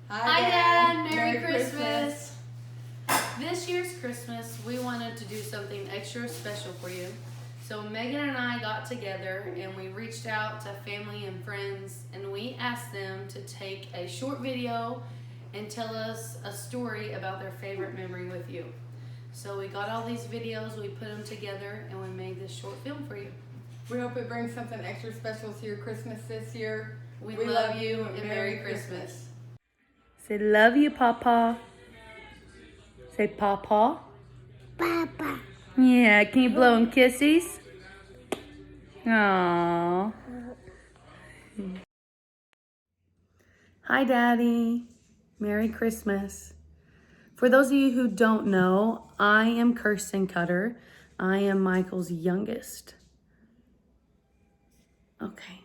Hi, Dad. Merry Christmas. This year's Christmas, we wanted to do something extra special for you. So Megan and I got together and we reached out to family and friends and we asked them to take a short video and tell us a story about their favorite memory with you. So we got all these videos, we put them together, and we made this short film for you. We hope it brings something extra special to your Christmas this year. We love you and Merry Christmas. Say love you, Papa. Say Papa. Papa. Yeah, can you blow him kisses? Aww. Hi, Daddy. Merry Christmas. For those of you who don't know, I am Kirsten Cutter. I am Michael's youngest. Okay.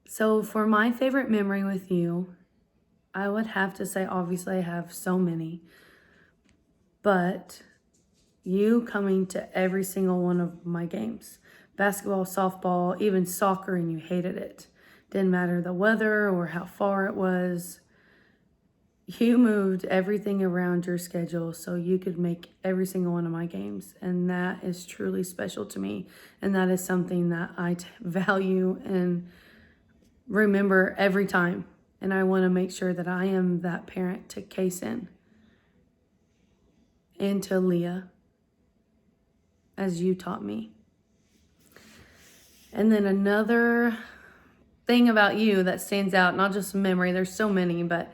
So for my favorite memory with you, I would have to say, obviously I have so many, but you coming to every single one of my games, basketball, softball, even soccer, and you hated it. Didn't matter the weather or how far it was. You moved everything around your schedule so you could make every single one of my games. And that is truly special to me. And that is something that I value and remember every time. And I want to make sure that I am that parent to Kaysen and to Leah, as you taught me. And then another thing about you that stands out, not just memory, there's so many, but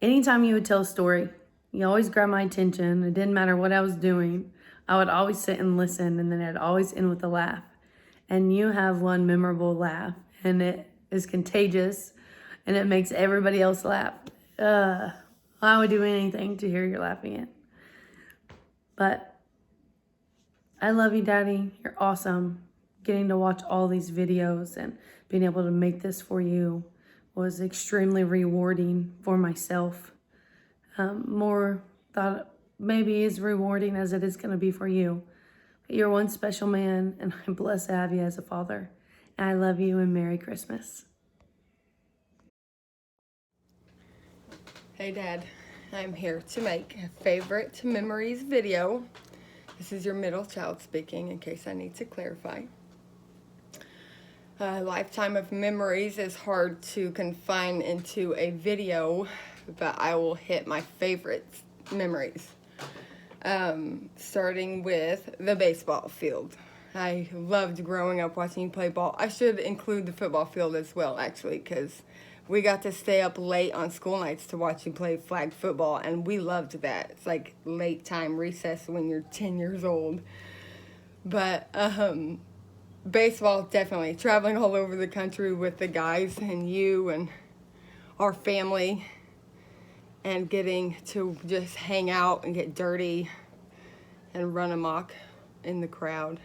anytime you would tell a story, you always grabbed my attention. It didn't matter what I was doing. I would always sit and listen, and then I'd always end with a laugh. And you have one memorable laugh, and it is contagious, and it makes everybody else laugh. I would do anything to hear you laughing it. But I love you, Daddy. You're awesome. Getting to watch all these videos and being able to make this for you was extremely rewarding for myself. More thought maybe as rewarding as it is going to be for you. But you're one special man, and I'm blessed to have you as a father. And I love you, and Merry Christmas. Hey Dad, I'm here to make a favorite memories video. This is your middle child speaking in case I need to clarify. A lifetime of memories is hard to confine into a video, but I will hit my favorite memories. Starting with the baseball field. I loved growing up watching you play ball. I should include the football field as well, actually, because we got to stay up late on school nights to watch you play flag football, and we loved that. It's like late time recess when you're 10 years old. But baseball, definitely. Traveling all over the country with the guys and you and our family, and getting to just hang out and get dirty and run amok in the crowd.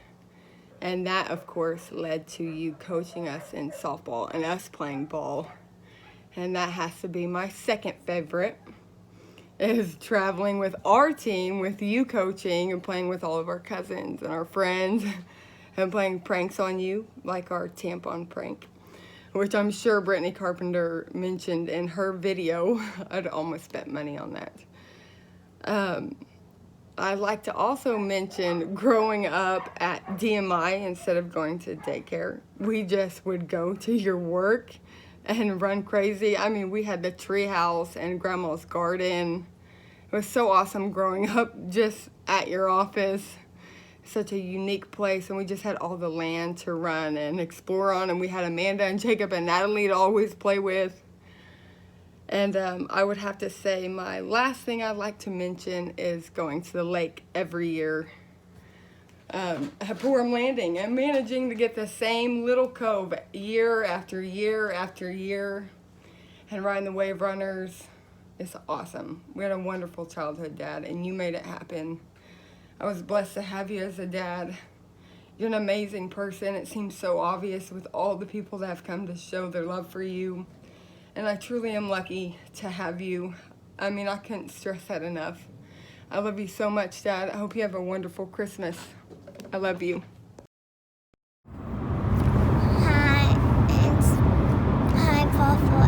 And that, of course, led to you coaching us in softball and us playing ball. And that has to be my second favorite, is traveling with our team, with you coaching and playing with all of our cousins and our friends and playing pranks on you, like our tampon prank, which I'm sure Brittany Carpenter mentioned in her video. I'd almost bet money on that. I'd like to also mention growing up at DMI instead of going to daycare. We just would go to your work and run crazy. I mean, we had the tree house and grandma's garden. It was so awesome growing up just at your office. Such a unique place, and we just had all the land to run and explore on, and we had Amanda and Jacob and Natalie to always play with. And I would have to say my last thing I'd like to mention is going to the lake every year at Purim Landing and managing to get the same little cove year after year after year and riding the wave runners. It's awesome. We had a wonderful childhood, Dad, and you made it happen. I was blessed to have you as a dad. You're an amazing person. It seems so obvious with all the people that have come to show their love for you. And I truly am lucky to have you. I mean, I couldn't stress that enough. I love you so much, Dad. I hope you have a wonderful Christmas. I love you. Hi, Papa.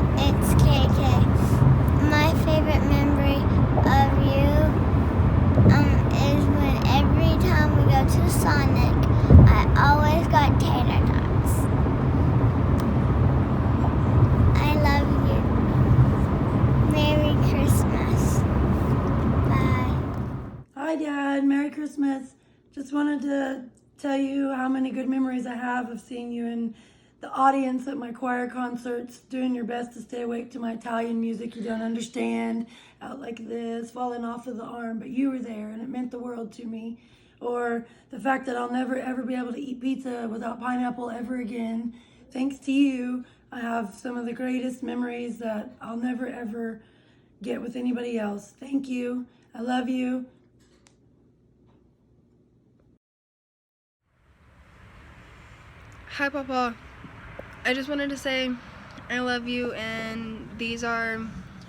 Bud. Merry Christmas. Just wanted to tell you how many good memories I have of seeing you in the audience at my choir concerts, doing your best to stay awake to my Italian music you don't understand, out like this, falling off of the arm, but you were there and it meant the world to me. Or the fact that I'll never ever be able to eat pizza without pineapple ever again. Thanks to you, I have some of the greatest memories that I'll never ever get with anybody else. Thank you. I love you. Hi, Papa. I just wanted to say I love you, and these are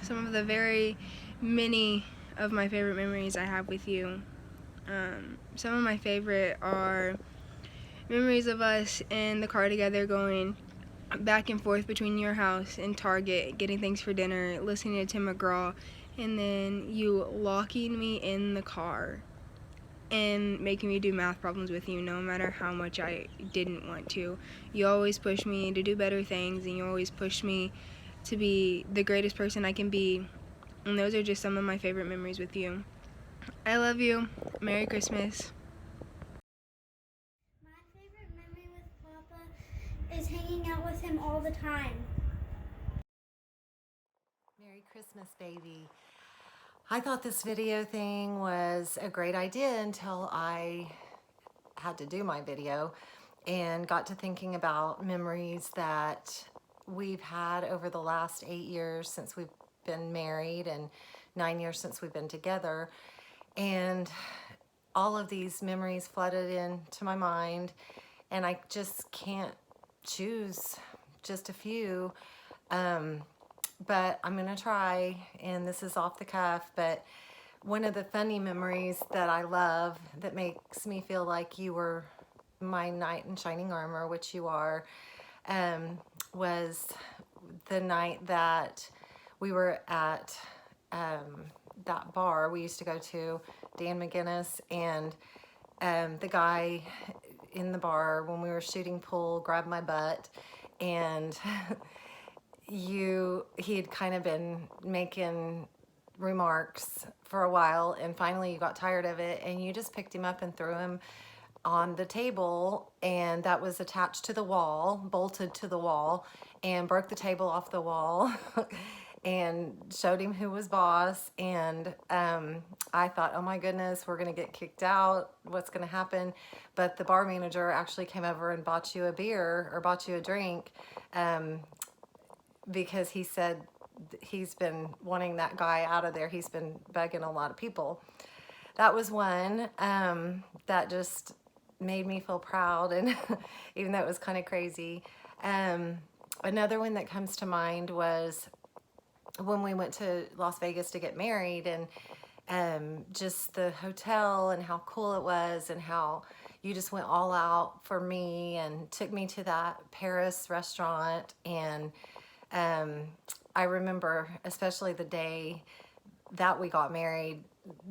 some of the very many of my favorite memories I have with you. Some of my favorite are memories of us in the car together going back and forth between your house and Target, getting things for dinner, listening to Tim McGraw, and then you locking me in the car and making me do math problems with you no matter how much I didn't want to. You always push me to do better things, and you always push me to be the greatest person I can be, and those are just some of my favorite memories with you. I love you. Merry Christmas. My favorite memory with Papa is hanging out with him all the time. Merry Christmas, baby. I thought this video thing was a great idea until I had to do my video and got to thinking about memories that we've had over the last 8 years since we've been married and 9 years since we've been together. And all of these memories flooded into my mind, and I just can't choose just a few. But I'm gonna try, and this is off the cuff, but one of the funny memories that I love that makes me feel like you were my knight in shining armor, which you are, was the night that we were at that bar we used to go to, Dan McGinnis, and the guy in the bar when we were shooting pool grabbed my butt, and he had kind of been making remarks for a while, and finally you got tired of it and you just picked him up and threw him on the table, and that was attached to the wall, bolted to the wall, and broke the table off the wall and showed him who was boss. And I thought, oh my goodness, we're gonna get kicked out, what's gonna happen? But the bar manager actually came over and bought you a beer or bought you a drink, because he said he's been wanting that guy out of there. He's been bugging a lot of people. That was one that just made me feel proud, and even though it was kind of crazy. Another one that comes to mind was when we went to Las Vegas to get married, and just the hotel and how cool it was, and how you just went all out for me and took me to that Paris restaurant. And I remember especially the day that we got married,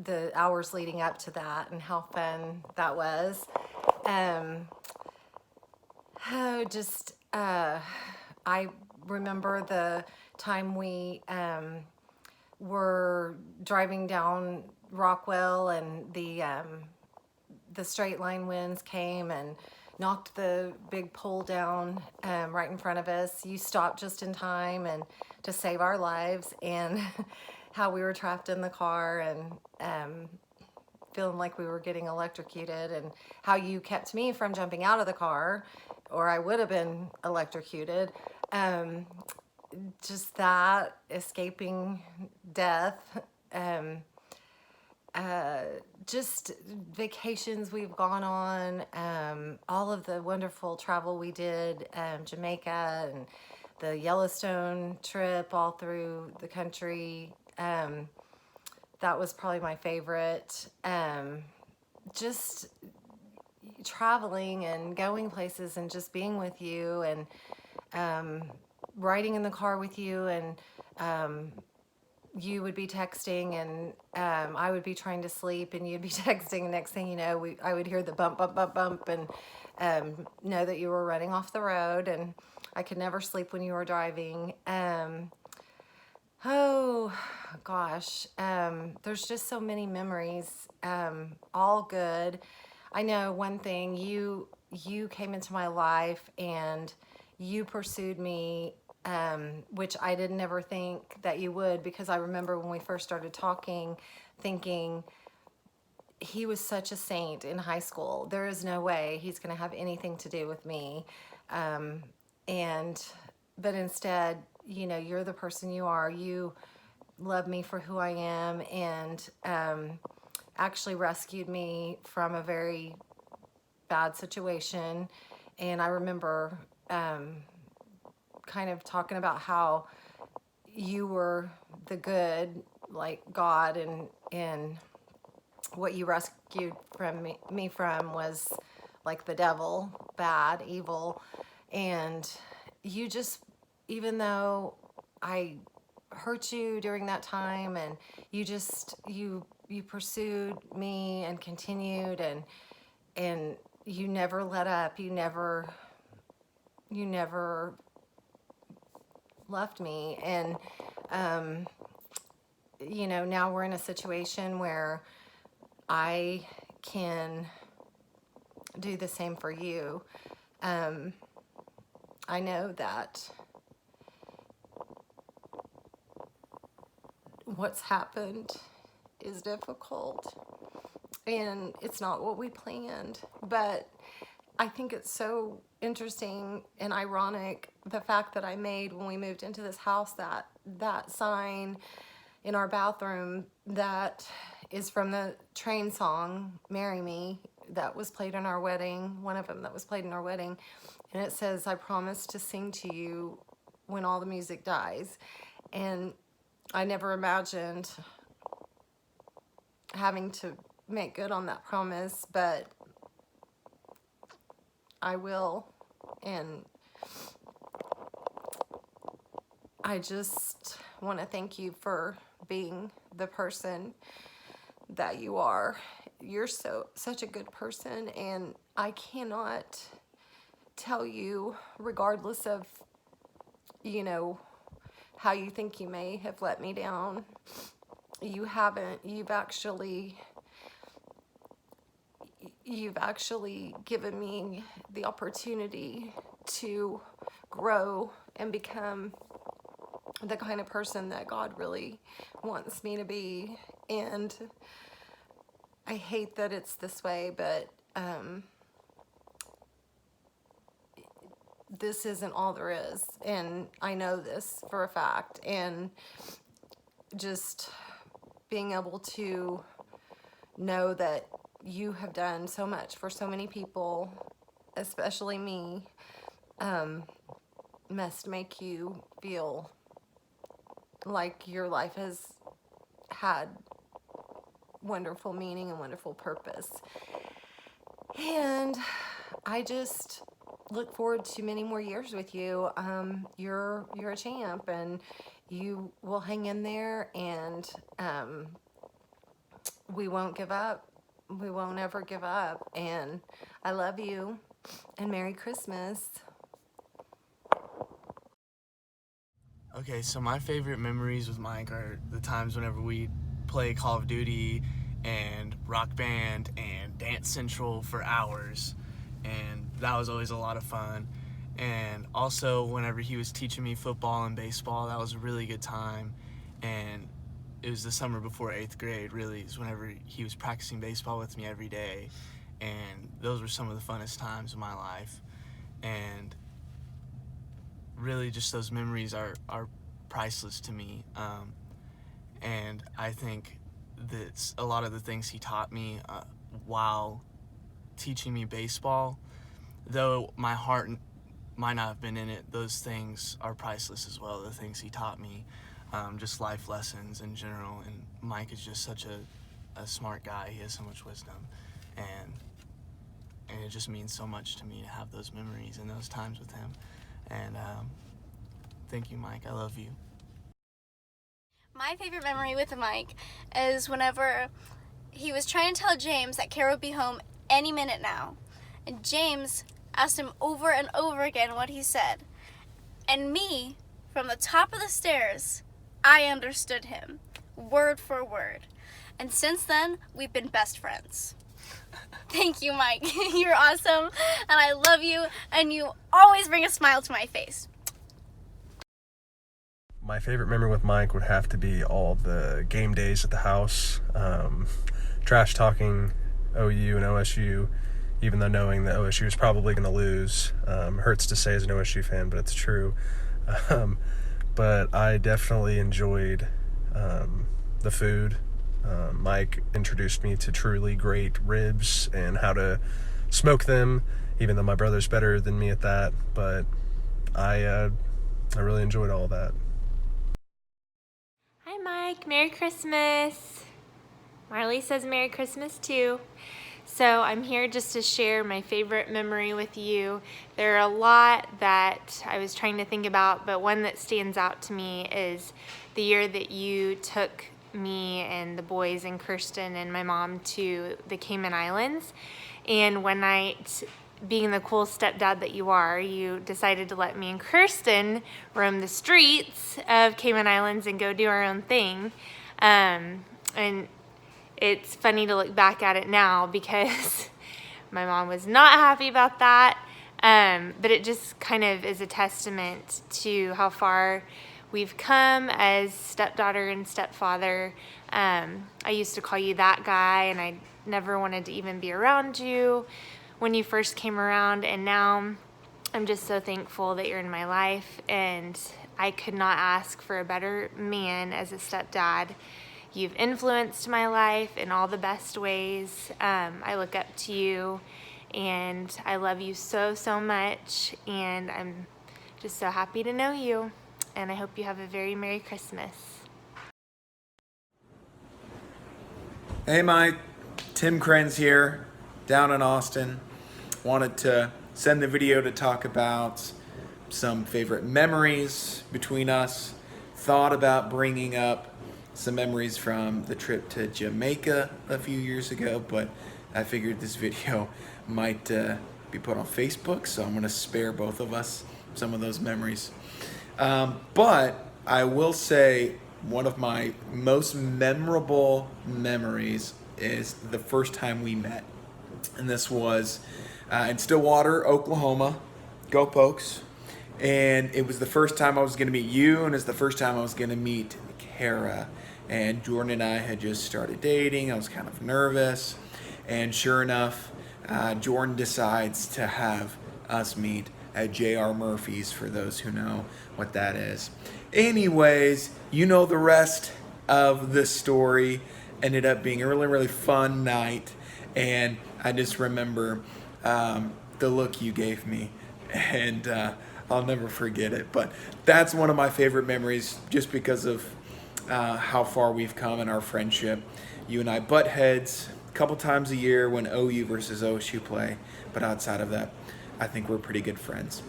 the hours leading up to that, and how fun that was. I remember the time we were driving down Rockwell, and the straight line winds came and knocked the big pole down right in front of us. You stopped just in time and to save our lives, and how we were trapped in the car and feeling like we were getting electrocuted, and how you kept me from jumping out of the car or I would have been electrocuted. Just that, escaping death. Just vacations we've gone on, all of the wonderful travel we did, Jamaica and the Yellowstone trip all through the country. That was probably my favorite. Just traveling and going places and just being with you, and riding in the car with you, and you would be texting, and I would be trying to sleep, and you'd be texting, and next thing you know, I would hear the bump, bump, bump, bump, and know that you were running off the road, and I could never sleep when you were driving. Oh gosh, there's just so many memories, all good. I know one thing, you came into my life and you pursued me, which I did never think that you would, because I remember when we first started talking, thinking he was such a saint in high school. There is no way he's going to have anything to do with me. But instead, you know, you're the person you are. You love me for who I am, and actually rescued me from a very bad situation. And I remember kind of talking about how you were the good, like God, and what you rescued from me from was like the devil, bad, evil. And you just, even though I hurt you during that time, and you just, you pursued me and continued, and you never let up. You never left me. And you know, now we're in a situation where I can do the same for you. I know that what's happened is difficult and it's not what we planned, but I think it's so interesting and ironic, the fact that I made, when we moved into this house, that sign in our bathroom that is from the Train song, Marry Me, that was played in our wedding, one of them that was played in our wedding. And it says, I promise to sing to you when all the music dies. And I never imagined having to make good on that promise, but I will. And I just want to thank you for being the person that you are. You're such a good person, and I cannot tell you, regardless of, you know, how you think you may have let me down, you haven't. You've actually given me the opportunity to grow and become the kind of person that God really wants me to be. And I hate that it's this way, but this isn't all there is, and I know this for a fact. And just being able to know that you have done so much for so many people, especially me, must make you feel like your life has had wonderful meaning and wonderful purpose. And I just look forward to many more years with you. You're a champ, and you will hang in there, and we won't give up. We won't ever give up. And I love you, and Merry Christmas. Okay, so my favorite memories with Mike are the times whenever we play Call of Duty and Rock Band and Dance Central for hours, and that was always a lot of fun. And also whenever he was teaching me football and baseball, that was a really good time. And it was the summer before 8th grade, really, is whenever he was practicing baseball with me every day, and those were some of the funnest times of my life. And really just those memories are priceless to me. And I think that a lot of the things he taught me while teaching me baseball, though my heart might not have been in it, those things are priceless as well, the things he taught me, just life lessons in general. And Mike is just such a smart guy. He has so much wisdom, and it just means so much to me to have those memories and those times with him. And thank you, Mike. I love you. My favorite memory with Mike is whenever he was trying to tell James that Kara would be home any minute now. And James asked him over and over again what he said. And me, from the top of the stairs, I understood him, word for word. And since then, we've been best friends. Thank you, Mike. You're awesome, and I love you, and you always bring a smile to my face. My favorite memory with Mike would have to be all the game days at the house, trash talking OU and OSU, even though knowing that OSU is probably going to lose. Hurts to say as an OSU fan, but it's true. But I definitely enjoyed the food. Mike introduced me to truly great ribs and how to smoke them, even though my brother's better than me at that. But I really enjoyed all of that. Hi Mike, Merry Christmas. Marley says Merry Christmas too. So I'm here just to share my favorite memory with you. There are a lot that I was trying to think about, but one that stands out to me is the year that you took me and the boys and Kirsten and my mom to the Cayman Islands. And one night, being the cool stepdad that you are, you decided to let me and Kirsten roam the streets of Cayman Islands and go do our own thing. And it's funny to look back at it now because my mom was not happy about that. But it just kind of is a testament to how far we've come as stepdaughter and stepfather. I used to call you that guy, and I never wanted to even be around you when you first came around, and now I'm just so thankful that you're in my life, and I could not ask for a better man as a stepdad. You've influenced my life in all the best ways. I look up to you, and I love you so, so much, and I'm just so happy to know you, and I hope you have a very Merry Christmas. Hey Mike, Tim Krenz here, down in Austin. Wanted to send the video to talk about some favorite memories between us. Thought about bringing up some memories from the trip to Jamaica a few years ago, but I figured this video might be put on Facebook, so I'm gonna spare both of us some of those memories. But I will say one of my most memorable memories is the first time we met. And this was in Stillwater, Oklahoma. Go Pokes. And it was the first time I was going to meet you, and it's the first time I was going to meet Kara. And Jordan and I had just started dating. I was kind of nervous. And sure enough, Jordan decides to have us meet at J.R. Murphy's, for those who know what that is. Anyways, you know the rest of the story. Ended up being a really, really fun night. And I just remember the look you gave me, and I'll never forget it. But that's one of my favorite memories, just because of how far we've come in our friendship. You and I butt heads a couple times a year when OU versus OSU play, but outside of that, I think we're pretty good friends.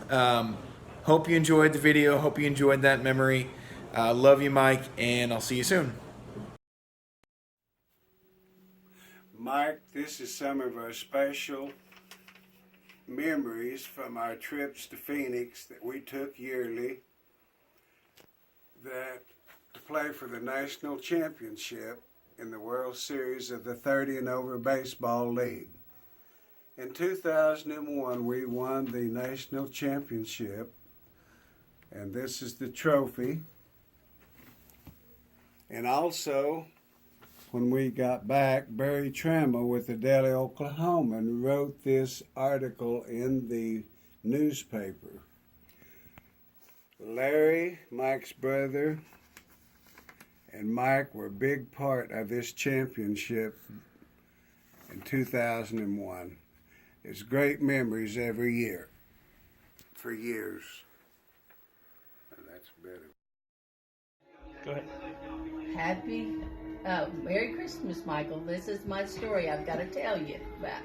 Hope you enjoyed the video. Hope you enjoyed that memory. Love you, Mike, and I'll see you soon. Mike, this is some of our special memories from our trips to Phoenix that we took yearly to play for the national championship in the World Series of the 30 and over baseball league. In 2001, we won the national championship, and this is the trophy. And also, when we got back, Barry Trammell with the Daily Oklahoman wrote this article in the newspaper. Larry, Mike's brother, and Mike were a big part of this championship in 2001. It's great memories every year, for years. And that's better. Go ahead. Merry Christmas, Michael. This is my story I've got to tell you about.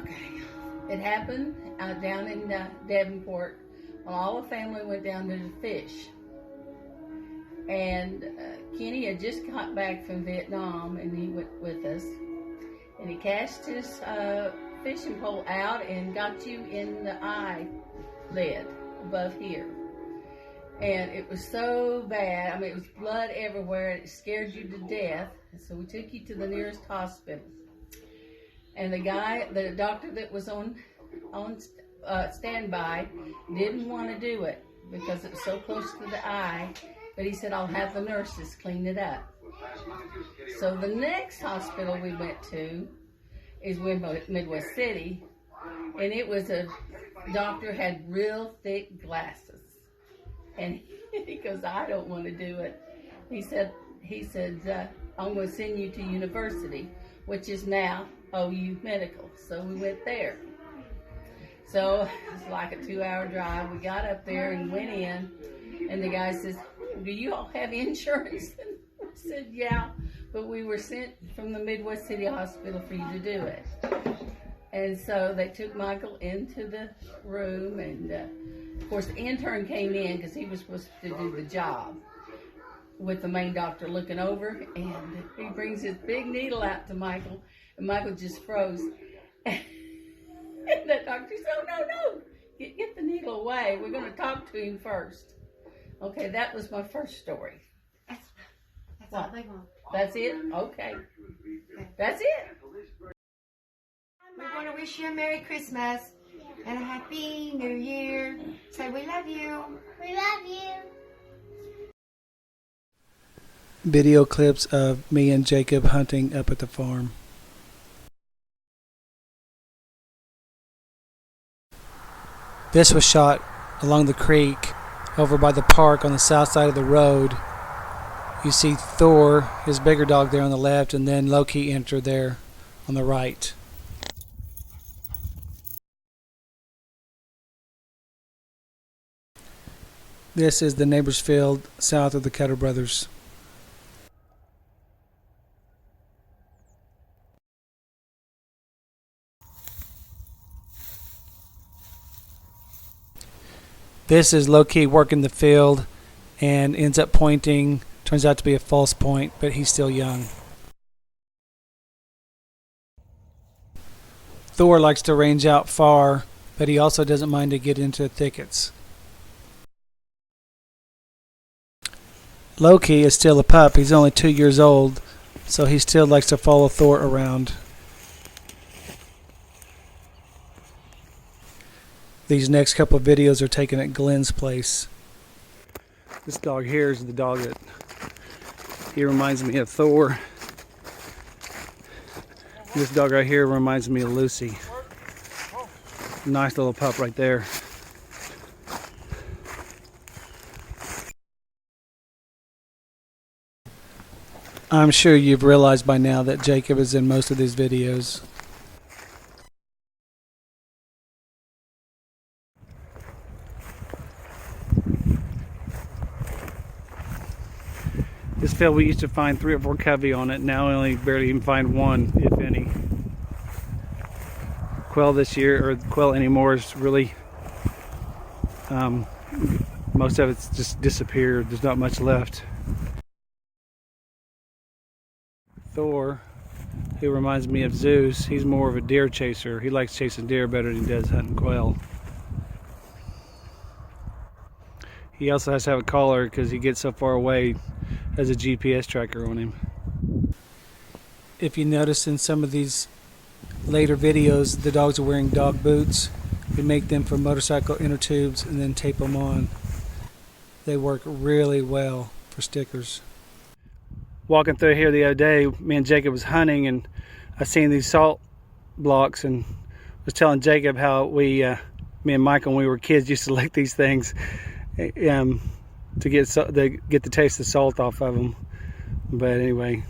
Okay. It happened down in Davenport when all the family went down to fish. And Kenny had just got back from Vietnam, and he went with us. And he cast his fishing pole out and got you in the eyelid above here. And it was so bad. I mean, it was blood everywhere. And it scared you to death. So we took you to the nearest hospital. And the doctor that was on standby didn't want to do it because it was so close to the eye. But he said, I'll have the nurses clean it up. So the next hospital we went to is Midwest City. And it was a doctor had real thick glasses. And he goes, I don't want to do it. He said, I'm going to send you to university, which is now OU Medical. So we went there. So it's like a 2-hour drive. We got up there and went in, and the guy says, do you all have insurance? And I said, yeah, but we were sent from the Midwest City Hospital for you to do it. And so they took Michael into the room, and of course the intern came in because he was supposed to do the job with the main doctor looking over, and he brings his big needle out to Michael, and Michael just froze. And the doctor said, oh, no, get the needle away. We're going to talk to him first. Okay, that was my first story. That's all they want. That's it? Okay. That's it. We want to wish you a Merry Christmas and a Happy New Year. Say we love you. We love you. Video clips of me and Jacob hunting up at the farm. This was shot along the creek over by the park on the south side of the road. You see Thor, his bigger dog, there on the left, and then Loki enter there on the right. This is the neighbor's field south of the Cutter Brothers. This is low-key working the field and ends up pointing. Turns out to be a false point, but he's still young. Thor likes to range out far, but he also doesn't mind to get into thickets. Loki is still a pup. He's only 2 years old, so he still likes to follow Thor around. These next couple of videos are taken at Glenn's place. This dog here is the dog that he reminds me of Thor. This dog right here reminds me of Lucy. Nice little pup right there. I'm sure you've realized by now that Jacob is in most of these videos. This field we used to find 3 or 4 covey on it. Now we only barely even find 1, if any. Quail this year, or quail anymore, is really most of it's just disappeared. There's not much left. Thor, who reminds me of Zeus, he's more of a deer chaser. He likes chasing deer better than he does hunting quail. He also has to have a collar because he gets so far away, has a GPS tracker on him. If you notice in some of these later videos, the dogs are wearing dog boots. We make them from motorcycle inner tubes and then tape them on. They work really well for stickers. Walking through here the other day, me and Jacob was hunting, and I seen these salt blocks, and was telling Jacob how me and Michael, when we were kids, used to lick these things to get the taste of salt off of them. But anyway,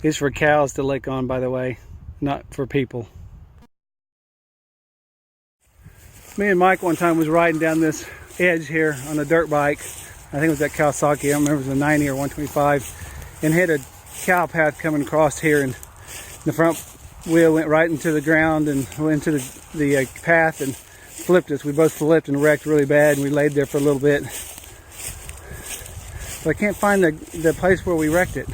these for cows to lick on, by the way, not for people. Me and Mike one time was riding down this edge here on a dirt bike. I think it was that Kawasaki, I don't remember if it was a 90 or 125, and hit a cow path coming across here, and the front wheel went right into the ground and went into the path and flipped us. We both flipped and wrecked really bad, and we laid there for a little bit. But I can't find the place where we wrecked it.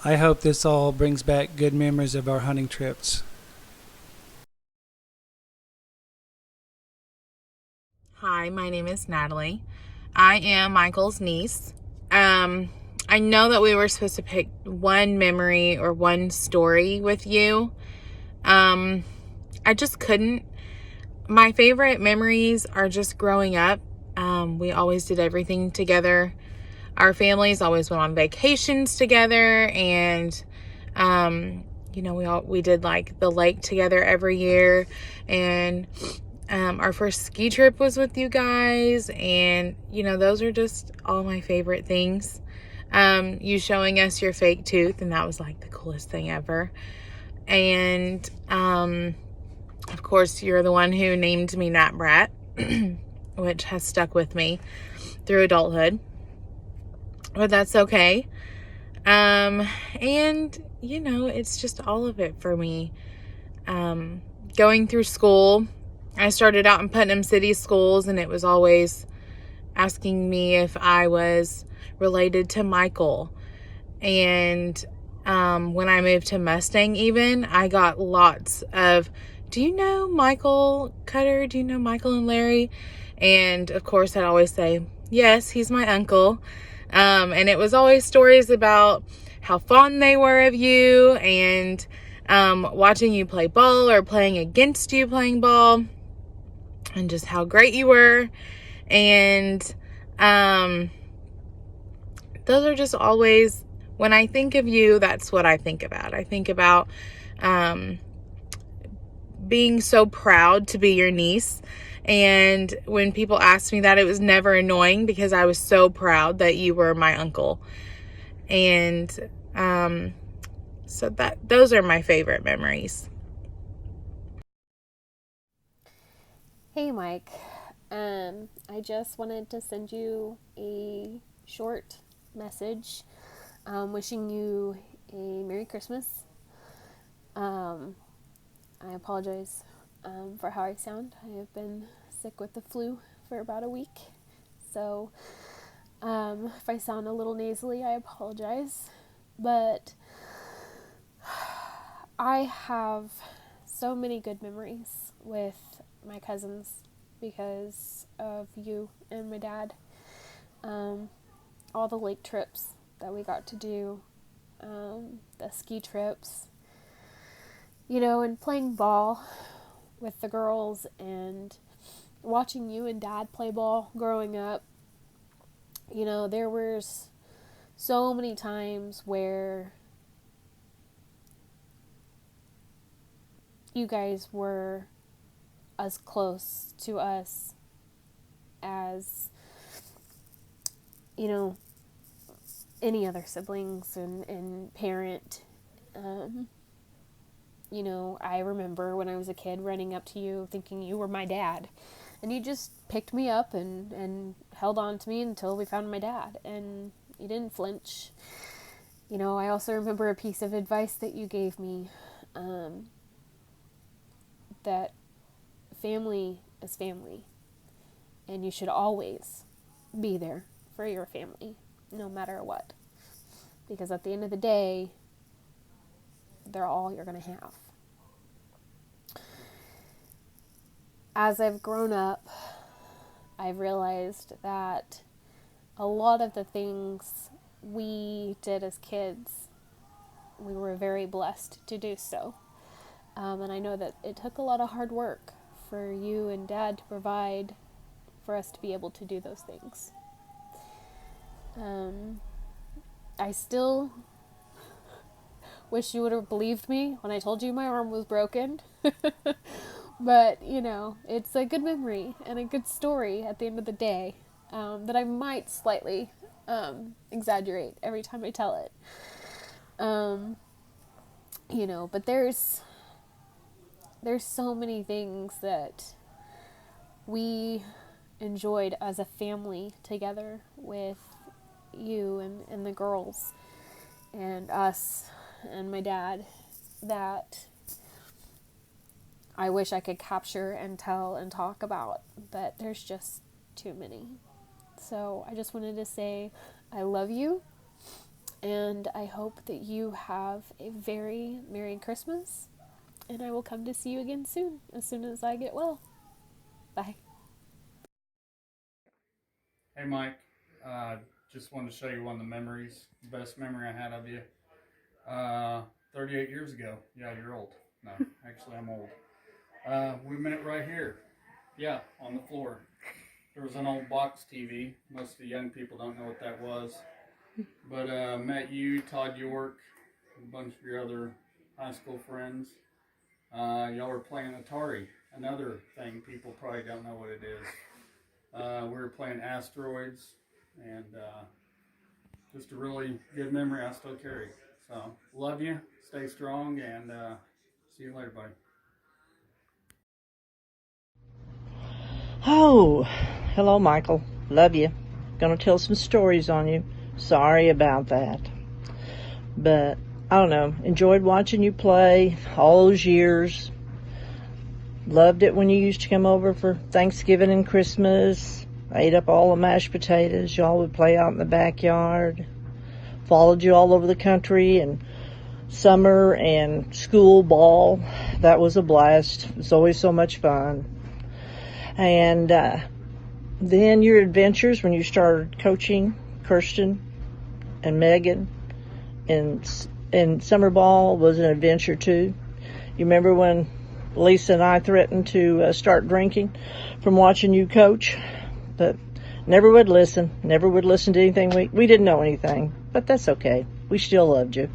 I hope this all brings back good memories of our hunting trips. Hi, my name is Natalie. I am Michael's niece. I know that we were supposed to pick one memory or one story with you. I just couldn't. My favorite memories are just growing up. We always did everything together. Our families always went on vacations together, and you know, we did like the lake together every year, and our first ski trip was with you guys, and you know, those are just all my favorite things. You showing us your fake tooth, and that was like the coolest thing ever. And of course, you're the one who named me Nat Brat, which has stuck with me through adulthood, but that's okay. And you know, it's just all of it for me. Going through school, I started out in Putnam City schools, and it was always asking me if I was related to Michael. And when I moved to Mustang even, I got lots of, do you know Michael Cutter? Do you know Michael and Larry? And of course I'd always say, yes, he's my uncle. And it was always stories about how fond they were of you, and watching you play ball or playing against you playing ball, and just how great you were. And those are just always, when I think of you, that's what I think about. I think about being so proud to be your niece. And when people asked me that, it was never annoying, because I was so proud that you were my uncle. And so those are my favorite memories. Hey Mike, I just wanted to send you a short message wishing you a Merry Christmas. I apologize for how I sound. I have been sick with the flu for about a week, so if I sound a little nasally, I apologize. But I have so many good memories with my cousins because of you and my dad. All the lake trips that we got to do, the ski trips, you know, and playing ball with the girls, and watching you and Dad play ball growing up. You know, there was so many times where you guys were as close to us as, you know, any other siblings and parent. You know, I remember when I was a kid running up to you thinking you were my dad, and you just picked me up and held on to me until we found my dad, and you didn't flinch. You know, I also remember a piece of advice that you gave me, that family is family, and you should always be there for your family, no matter what, because at the end of the day, they're all you're going to have. As I've grown up, I've realized that a lot of the things we did as kids, we were very blessed to do so. And I know that it took a lot of hard work for you and Dad to provide for us to be able to do those things. I still wish you would have believed me when I told you my arm was broken. But, you know, it's a good memory and a good story at the end of the day, that I might slightly exaggerate every time I tell it. You know, but there's so many things that we enjoyed as a family together with you and the girls and us and my dad that I wish I could capture and tell and talk about, but there's just too many. So I just wanted to say I love you, and I hope that you have a very Merry Christmas, and I will come to see you again soon as I get well. Bye. Hey Mike, just wanted to show you one of the memories, best memory I had of you. 38 years ago. Yeah, you're old. No, actually I'm old. We met right here. Yeah, on the floor. There was an old box TV. Most of the young people don't know what that was. But met you, Todd York, a bunch of your other high school friends. Y'all were playing Atari, another thing people probably don't know what it is. We were playing Asteroids, and just a really good memory I still carry. So, love you, stay strong, and see you later, buddy. Oh, hello, Michael. Love you. Gonna tell some stories on you. Sorry about that. But, I don't know, enjoyed watching you play all those years. Loved it when you used to come over for Thanksgiving and Christmas. Ate up all the mashed potatoes. Y'all would play out in the backyard. Followed you all over the country and summer and school ball. That was a blast. It was always so much fun. And then your adventures when you started coaching Kirsten and Megan and summer ball was an adventure too. You remember when Lisa and I threatened to start drinking from watching you coach, but never would listen to anything. We didn't know anything, but that's okay. We still loved you.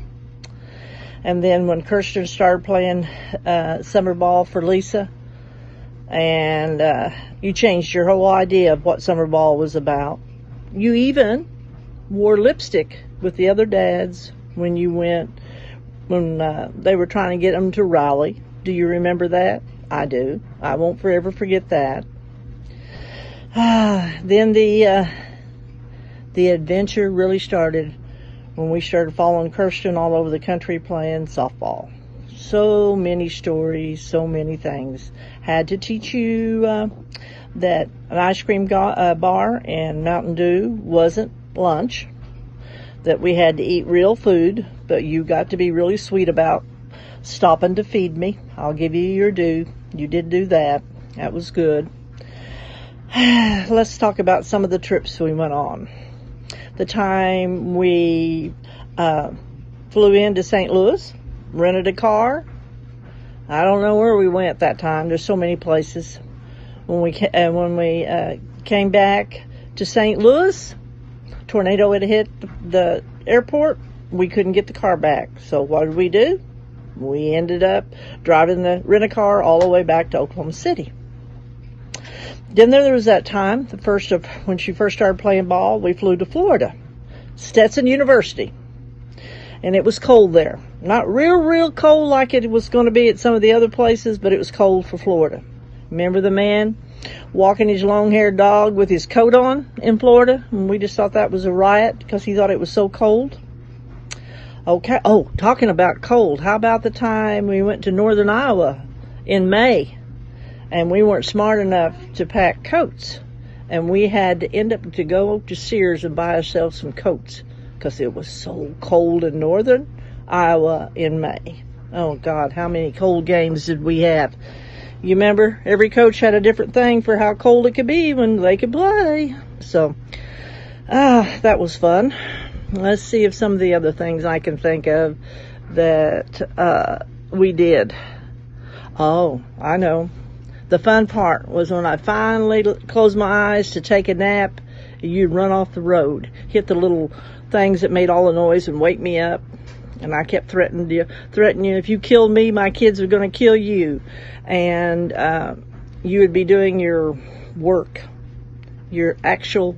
And then when Kirsten started playing summer ball for Lisa, and you changed your whole idea of what summer ball was about. You even wore lipstick with the other dads when you went, when they were trying to get them to Raleigh. Do you remember that? I do. I won't forever forget that. Then the adventure really started when we started following Kirsten all over the country playing softball. So many stories, so many things. Had to teach you that an ice cream bar and Mountain Dew wasn't lunch, that we had to eat real food, but you got to be really sweet about stopping to feed me. I'll give you your due. You did do that. That was good. Let's talk about some of the trips we went on. The time we flew into St. Louis, rented a car. I don't know where we went that time. There's so many places. When we came back to St. Louis, tornado had hit the airport. We couldn't get the car back. So what did we do? We ended up driving the rent-a-car all the way back to Oklahoma City. Then there was that time, when she first started playing ball, we flew to Florida, Stetson University. And it was cold there. Not real cold like it was going to be at some of the other places, but it was cold for Florida. Remember the man walking his long-haired dog with his coat on in Florida? And we just thought that was a riot because he thought it was so cold. Okay. Oh, talking about cold. How about the time we went to northern Iowa in May and we weren't smart enough to pack coats, and we had to end up to go to Sears and buy ourselves some coats because it was so cold in northern Iowa in May. Oh God, how many cold games did we have? You remember every coach had a different thing for how cold it could be when they could play. So that was fun. Let's see if some of the other things I can think of that we did. Oh, I know. The fun part was when I finally closed my eyes to take a nap, you'd run off the road, hit the little things that made all the noise and wake me up. And I kept threatening you, if you killed me, my kids are going to kill you. And you would be doing your work, your actual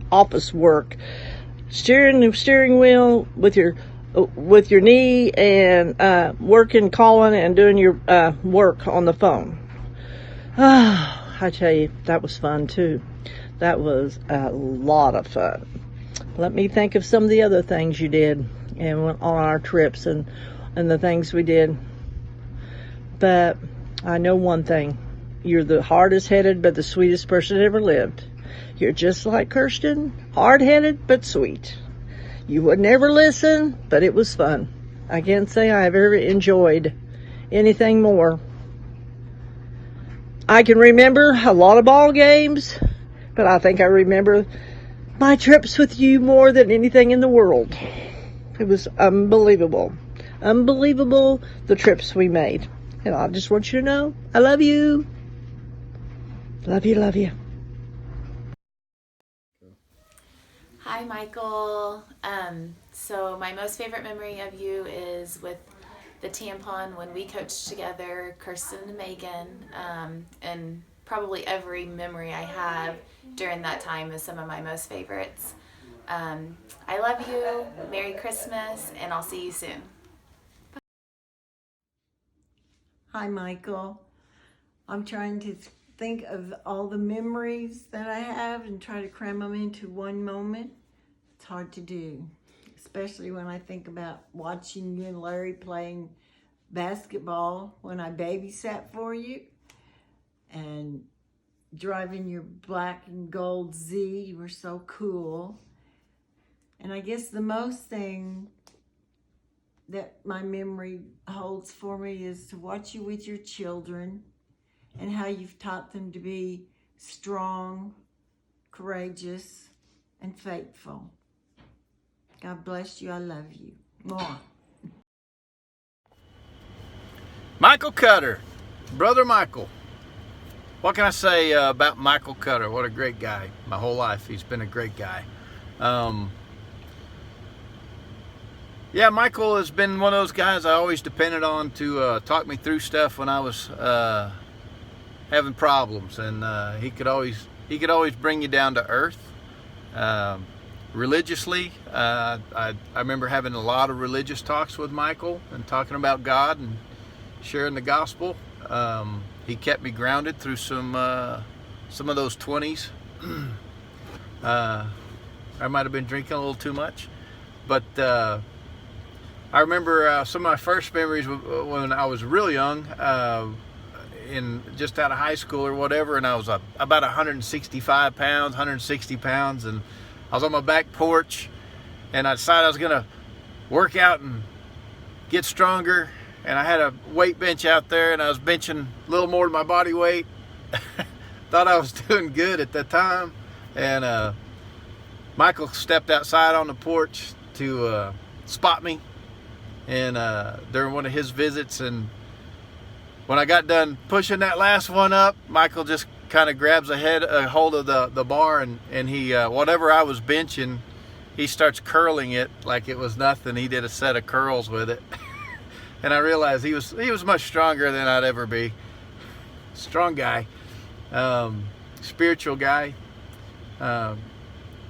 office work, steering the steering wheel with your knee and working, calling, and doing your work on the phone. I tell you, that was fun too. That was a lot of fun. Let me think of some of the other things you did and on our trips and the things we did. But I know one thing. You're the hardest-headed but the sweetest person that ever lived. You're just like Kirsten, hard-headed but sweet. You would never listen, but it was fun. I can't say I've ever enjoyed anything more. I can remember a lot of ball games, but I think I remember my trips with you more than anything in the world. It was unbelievable. Unbelievable, the trips we made. And I just want you to know, I love you. Love you, love you. Hi, Michael. So my most favorite memory of you is with the tampon when we coached together, Kirsten and Megan, and probably every memory I have during that time is some of my most favorites. I love you. Merry Christmas, and I'll see you soon. Hi, Michael. I'm trying to think of all the memories that I have and try to cram them into one moment. It's hard to do, especially when I think about watching you and Larry playing basketball when I babysat for you and driving your black and gold Z. You were so cool. And I guess the most thing that my memory holds for me is to watch you with your children and how you've taught them to be strong, courageous, and faithful. God bless you. I love you. Mwah. Michael Cutter, Brother Michael. What can I say about Michael Cutter? What a great guy. My whole life, he's been a great guy. Yeah, Michael has been one of those guys I always depended on to talk me through stuff when I was having problems, and he could always bring you down to earth. Religiously, I remember having a lot of religious talks with Michael and talking about God and sharing the gospel. He kept me grounded through some of those 20s. I might have been drinking a little too much, but I remember some of my first memories when I was real young, just out of high school or whatever, and I was about 165 pounds, 160 pounds, and I was on my back porch, and I decided I was gonna work out and get stronger, and I had a weight bench out there, and I was benching a little more than my body weight. Thought I was doing good at that time, and Michael stepped outside on the porch to spot me, and during one of his visits, and when I got done pushing that last one up, Michael just kind of grabs a hold of the bar, and he whatever I was benching, he starts curling it like it was nothing. He did a set of curls with it. And I realized he was much stronger than I'd ever be. Strong guy, spiritual guy,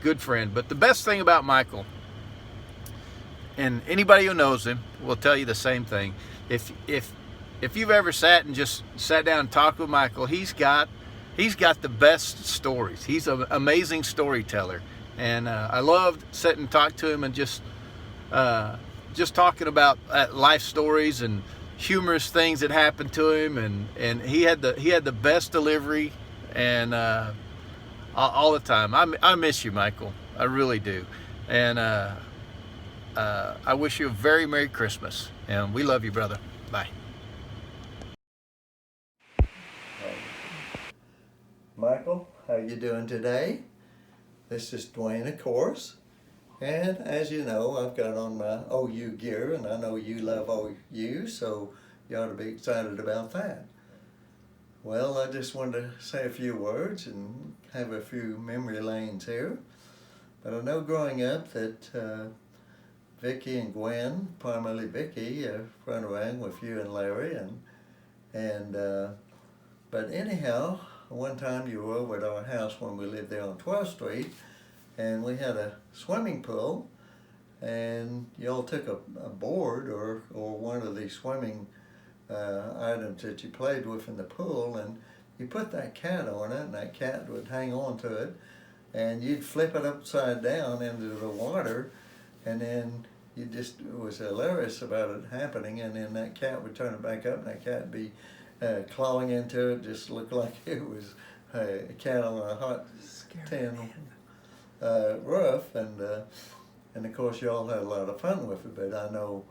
good friend. But the best thing about Michael, and anybody who knows him will tell you the same thing. If you've ever sat down and talked with Michael, he's got the best stories. He's an amazing storyteller, and I loved sitting and talk to him and just talking about life stories and humorous things that happened to him, and he had the best delivery, and all the time. I miss you, Michael. I really do, and I wish you a very Merry Christmas, and we love you, brother. Bye. Michael, how you doing today? This is Dwayne, of course. And as you know, I've got on my OU gear, and I know you love OU, so you ought to be excited about that. Well, I just wanted to say a few words and have a few memory lanes here. But I know growing up that Vicki and Gwen, primarily Vicki, run around with you and Larry, but anyhow, one time you were over at our house when we lived there on 12th Street, and we had a swimming pool, and y'all took a board or one of the swimming items that you played with in the pool, and you put that cat on it, and that cat would hang on to it, and you'd flip it upside down into the water, and then it was hilarious about it happening, and then that cat would turn it back up, and that cat would be clawing into it, just looked like it was a cat on a hot tin roof, and of course y'all had a lot of fun with it, but I know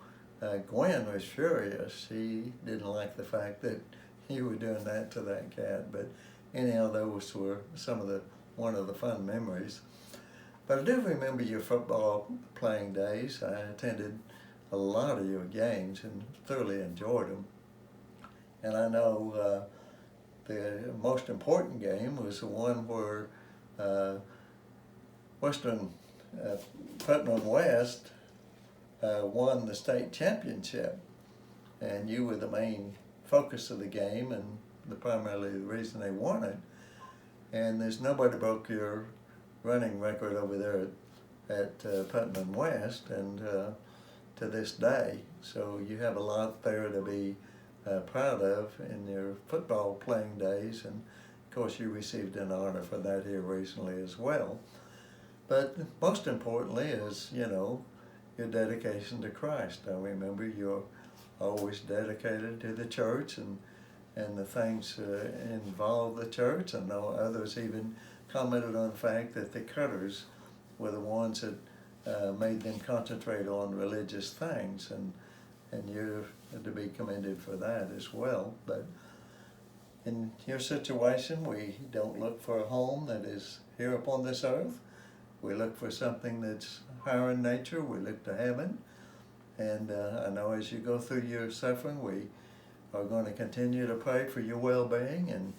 Gwen was furious. She didn't like the fact that you were doing that to that cat, but anyhow, those were one of the fun memories. But I do remember your football playing days. I attended a lot of your games and thoroughly enjoyed them. And I know the most important game was the one where Putnam West won the state championship. And you were the main focus of the game and primarily the reason they won it. And there's nobody broke your running record over there at Putnam West, and to this day. So you have a lot there to be proud of in your football playing days, and of course you received an honor for that here recently as well. But most importantly is, you know, your dedication to Christ. I remember you're always dedicated to the church and the things involve the church. I know others even commented on the fact that the Cutters were the ones that made them concentrate on religious things, and you're to be commended for that as well. But in your situation, we don't look for a home that is here upon this earth. We look for something that's higher in nature. We look to heaven. And I know as you go through your suffering, we are going to continue to pray for your well-being,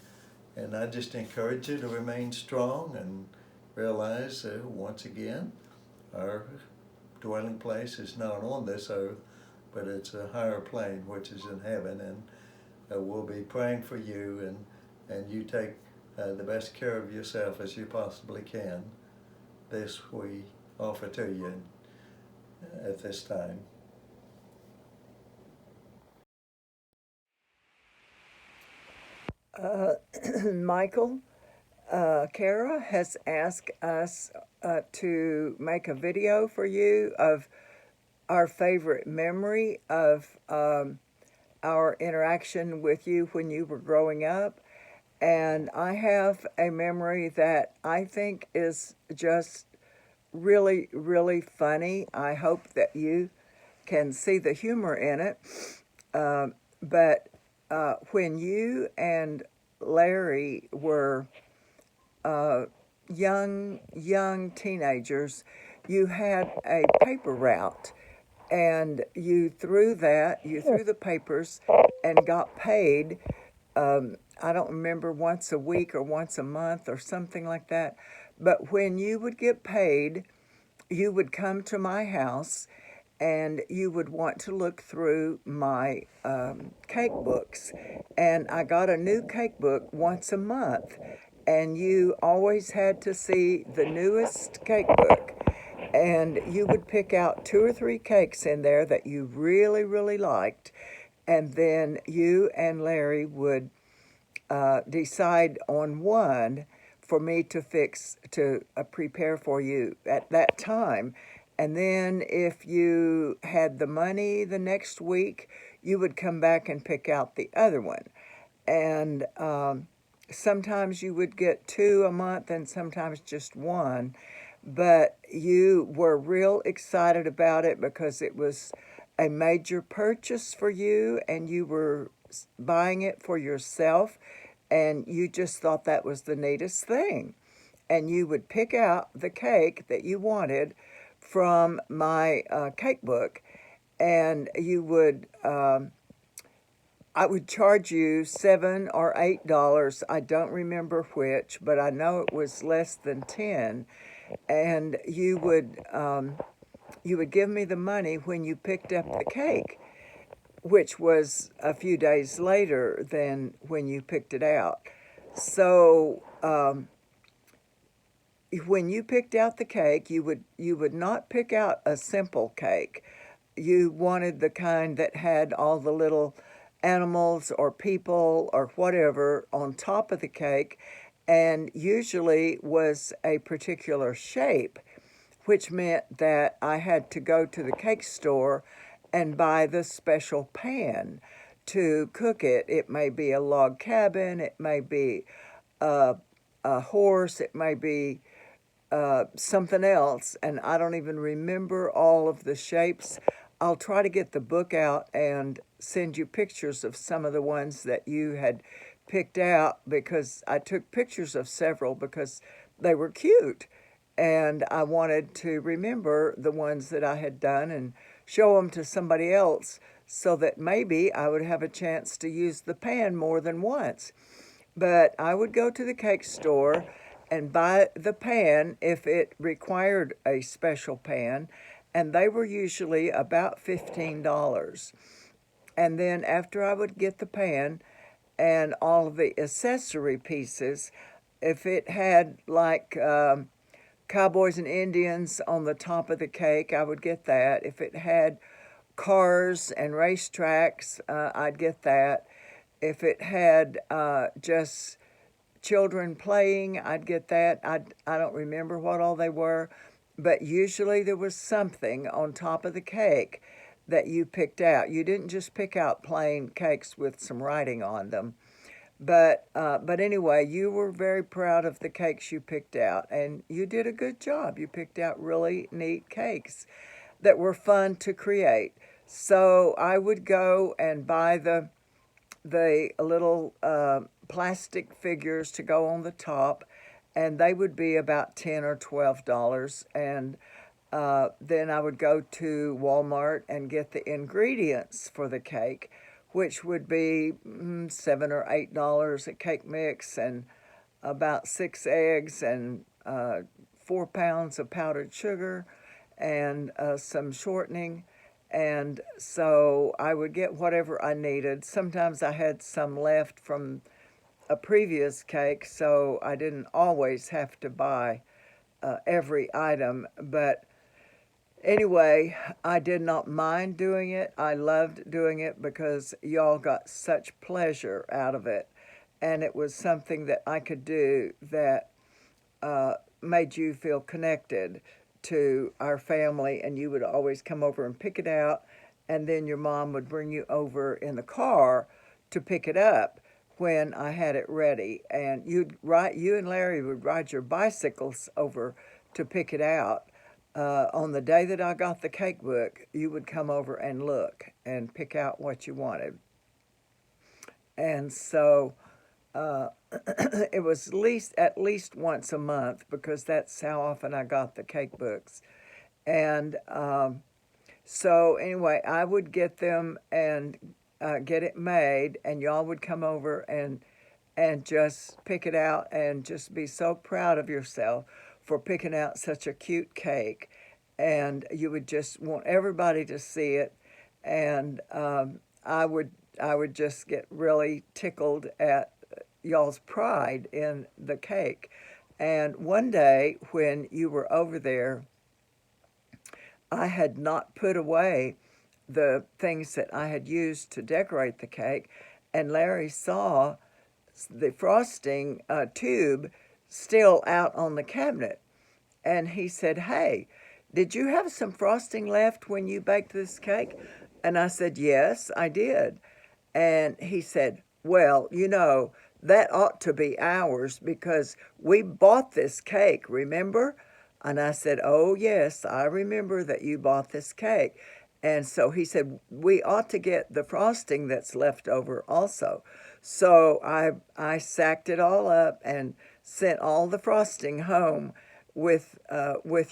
and I just encourage you to remain strong and realize once again, our dwelling place is not on this earth, but it's a higher plane which is in heaven, and we'll be praying for you, and you take the best care of yourself as you possibly can. This we offer to you at this time. Michael, Kara has asked us to make a video for you of our favorite memory of our interaction with you when you were growing up. And I have a memory that I think is just really, really funny. I hope that you can see the humor in it. But when you and Larry were young teenagers, you had a paper route, and you threw the papers and got paid. I don't remember, once a week or once a month or something like that. But when you would get paid, you would come to my house and you would want to look through my cake books. And I got a new cake book once a month, and you always had to see the newest cake book. And you would pick out 2 or 3 cakes in there that you really, really liked, and then you and Larry would decide on one for me to prepare for you at that time. And then if you had the money the next week, you would come back and pick out the other one. And sometimes you would get 2 a month and sometimes just 1. But you were real excited about it because it was a major purchase for you, and you were buying it for yourself, and you just thought that was the neatest thing. And you would pick out the cake that you wanted from my cake book, and you would I would charge you $7 or $8. I don't remember which, but I know it was less than 10. And you would give me the money when you picked up the cake, which was a few days later than when you picked it out. So when you picked out the cake, you would not pick out a simple cake. You wanted the kind that had all the little animals or people or whatever on top of the cake, and usually was a particular shape, which meant that I had to go to the cake store and buy the special pan to cook it. It may be a log cabin, it may be a horse, it may be something else, and I don't even remember all of the shapes. I'll try to get the book out and send you pictures of some of the ones that you had picked out, because I took pictures of several because they were cute. and I wanted to remember the ones that I had done and show them to somebody else so that maybe I would have a chance to use the pan more than once. But I would go to the cake store and buy the pan if it required a special pan, and they were usually about $15. And then after I would get the pan and all of the accessory pieces, if it had like Cowboys and Indians on the top of the cake, I would get that. If it had cars and racetracks, I'd get that. If it had just children playing, I'd get that. I don't remember what all they were, but usually there was something on top of the cake that you picked out. You didn't just pick out plain cakes with some writing on them. But anyway, you were very proud of the cakes you picked out, and you did a good job. You picked out really neat cakes that were fun to create. So I would go and buy the little plastic figures to go on the top, and they would be about $10 or $12. And then I would go to Walmart and get the ingredients for the cake, which would be $7 or $8 a cake mix and about 6 eggs and 4 pounds of powdered sugar and some shortening. And so I would get whatever I needed. Sometimes I had some left from a previous cake, so I didn't always have to buy every item. But anyway, I did not mind doing it. I loved doing it because y'all got such pleasure out of it. And it was something that I could do that made you feel connected to our family, and you would always come over and pick it out, and then your mom would bring you over in the car to pick it up when I had it ready. And you and Larry would ride your bicycles over to pick it out. On the day that I got the cake book, you would come over and look and pick out what you wanted. And so it was at least once a month, because that's how often I got the cake books. And so anyway, I would get them and get it made, and y'all would come over and just pick it out and just be so proud of yourself for picking out such a cute cake. And you would just want everybody to see it. And I would just get really tickled at y'all's pride in the cake. And one day when you were over there, I had not put away the things that I had used to decorate the cake, and Larry saw the frosting tube still out on the cabinet. And he said, "Hey, did you have some frosting left when you baked this cake?" And I said, "Yes, I did." And he said, "Well, you know, that ought to be ours because we bought this cake, remember?" And I said, "Oh, yes, I remember that you bought this cake." And so he said, "We ought to get the frosting that's left over also." So I sacked it all up and sent all the frosting home with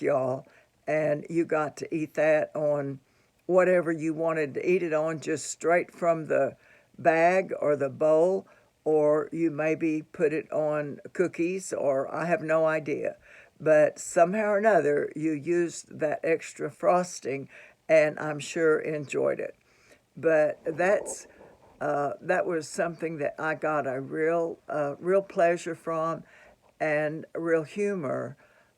y'all. And you got to eat that on whatever you wanted to eat it on, just straight from the bag or the bowl, or you maybe put it on cookies, or I have no idea. But somehow or another, you used that extra frosting, and I'm sure enjoyed it. But that was something that I got a real pleasure from, and real humor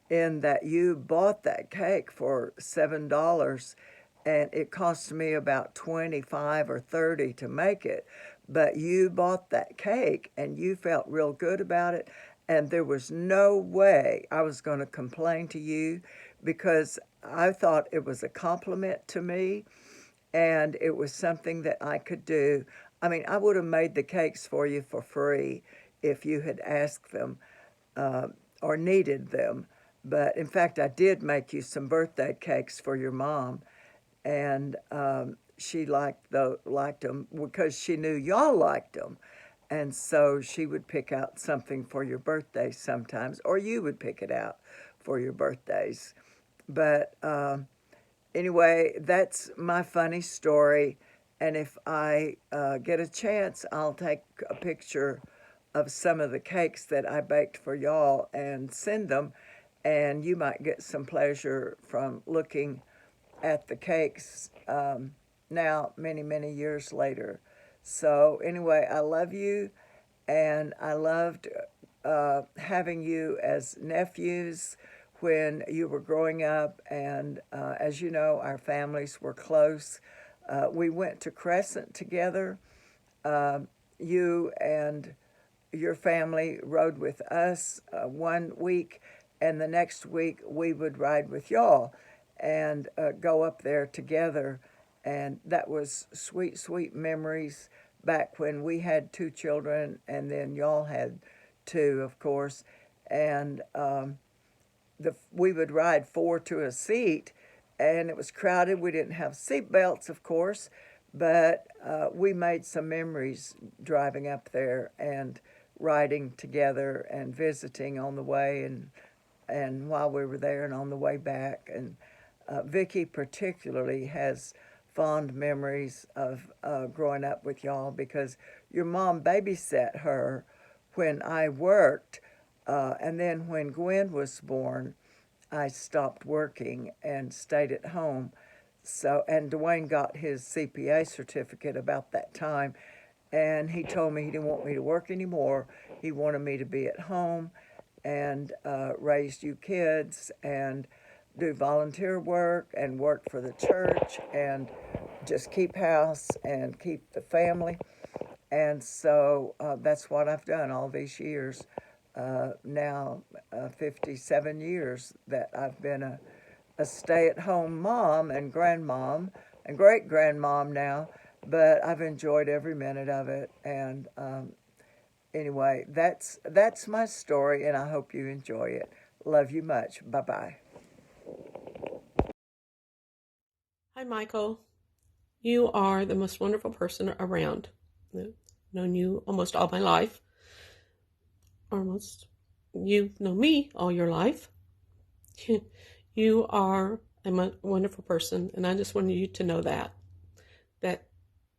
in that you bought that cake for $7, and it cost me about $25 or $30 to make it. But you bought that cake, and you felt real good about it, and there was no way I was going to complain to you, because I thought it was a compliment to me, and it was something that I could do. I mean, I would have made the cakes for you for free if you had asked them or needed them. But in fact, I did make you some birthday cakes for your mom, and she liked them because she knew y'all liked them. And so she would pick out something for your birthday sometimes, or you would pick it out for your birthdays. But anyway, that's my funny story. And if I get a chance, I'll take a picture of some of the cakes that I baked for y'all and send them. And you might get some pleasure from looking at the cakes now, many, many years later. So anyway, I love you, and I loved having you as nephews when you were growing up. And as you know, our families were close. We went to Crescent together. You and your family rode with us 1 week, and the next week we would ride with y'all and go up there together. And that was sweet, sweet memories back when we had 2 children, and then y'all had 2, of course. And we would ride 4 to a seat, and it was crowded. We didn't have seat belts, of course, but we made some memories driving up there and riding together and visiting on the way and while we were there and on the way back. And Vicki particularly has fond memories of growing up with y'all because your mom babysat her when I worked, and then when Gwen was born, I stopped working and stayed at home. So, and Dwayne got his CPA certificate about that time, and he told me he didn't want me to work anymore. He wanted me to be at home and raise you kids and do volunteer work and work for the church and just keep house and keep the family. And so that's what I've done all these years. Now 57 years that I've been a stay-at-home mom and grandmom and great-grandmom now, but I've enjoyed every minute of it. And anyway, that's my story, and I hope you enjoy it. Love you much. Bye-bye. Hi, Michael. You are the most wonderful person around. I've known you almost all my life. Almost. You've known me all your life. You are a wonderful person, and I just wanted you to know that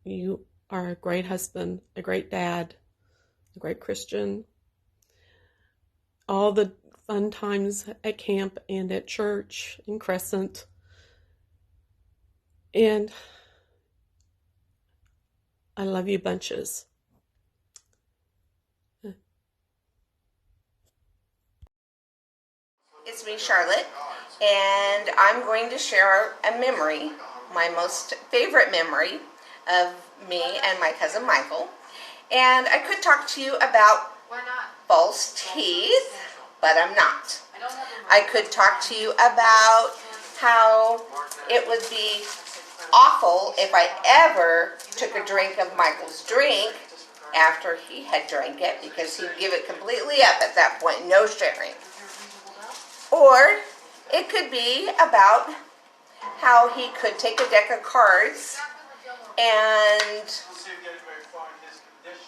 you are a great husband, a great dad, a great Christian. All the fun times at camp and at church in Crescent. And I love you bunches. It's me, Charlotte, and I'm going to share a memory, my most favorite memory of me and my cousin Michael. And I could talk to you about false teeth, but I'm not. I could talk to you about how it would be awful if I ever took a drink of Michael's drink after he had drank it, because he'd give it completely up at that point, no sharing. Or it could be about how he could take a deck of cards and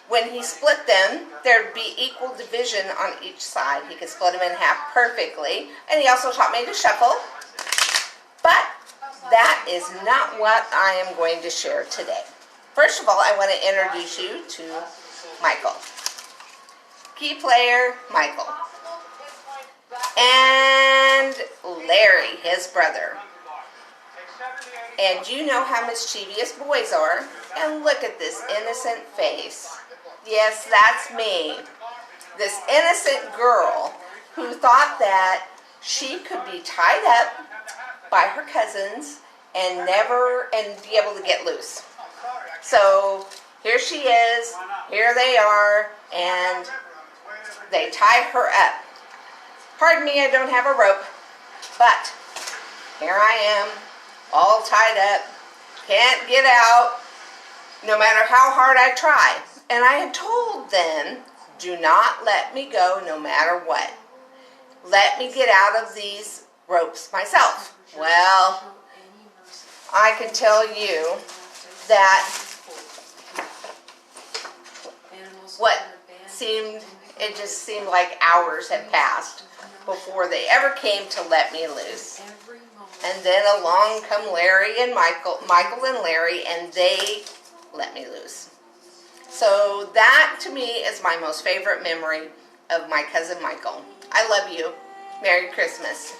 when he split them, there'd be equal division on each side. He could split them in half perfectly. And he also taught me to shuffle. But that is not what I am going to share today. First of all, I want to introduce you to Michael. Key player, Michael. And Larry, his brother. And you know how mischievous boys are. And look at this innocent face. Yes, that's me. This innocent girl who thought that she could be tied up by her cousins and be able to get loose. So here she is, here they are, and they tie her up. Pardon me, I don't have a rope, but here I am, all tied up, can't get out, no matter how hard I try. And I had told them, do not let me go no matter what. Let me get out of these ropes myself. Well, I can tell you that it just seemed like hours had passed before they ever came to let me loose. And then along come Larry and Michael and Larry, and they let me loose. So that to me is my most favorite memory of my cousin Michael. I love you. Merry Christmas.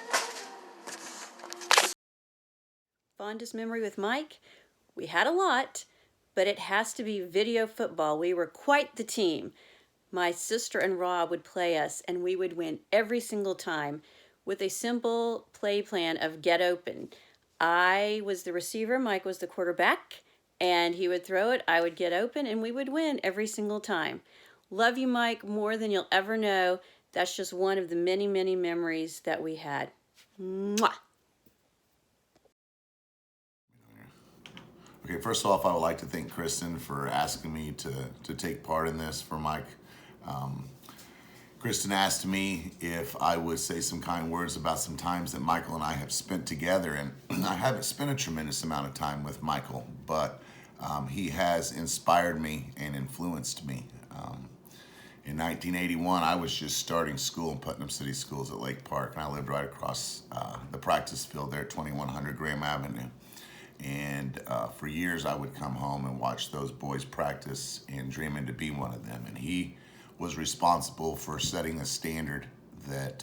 Fondest memory with Mike? We had a lot, but it has to be video football. We were quite the team. My sister and Rob would play us, and we would win every single time with a simple play plan of get open. I was the receiver, Mike was the quarterback, and he would throw it, I would get open, and we would win every single time. Love you, Mike, more than you'll ever know. That's just one of the many, many memories that we had. Mwah! Okay, first off, I would like to thank Kristen for asking me to take part in this for Mike. Kristen asked me if I would say some kind words about some times that Michael and I have spent together, and I haven't spent a tremendous amount of time with Michael, but he has inspired me and influenced me. In 1981, I was just starting school in Putnam City Schools at Lake Park, and I lived right across the practice field there at 2100 Graham Avenue. And for years, I would come home and watch those boys practice and dreaming to be one of them. And he was responsible for setting a standard that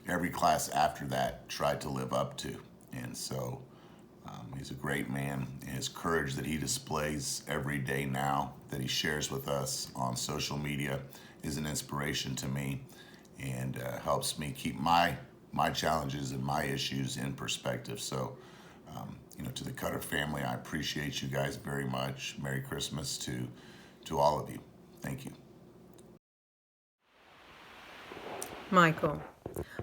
every class after that tried to live up to. And so he's a great man. His courage that he displays every day now, that he shares with us on social media, is an inspiration to me and helps me keep my challenges and my issues in perspective. So, to the Cutter family, I appreciate you guys very much. Merry Christmas to all of you. Thank you. Michael,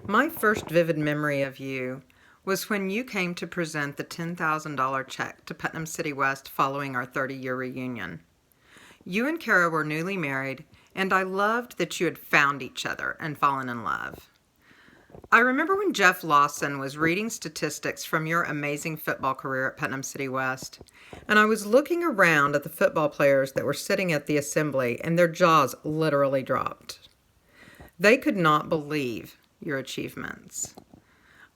my first vivid memory of you was when you came to present the $10,000 check to Putnam City West following our 30-year reunion. You and Kara were newly married, and I loved that you had found each other and fallen in love. I remember when Jeff Lawson was reading statistics from your amazing football career at Putnam City West, and I was looking around at the football players that were sitting at the assembly, and their jaws literally dropped. They could not believe your achievements.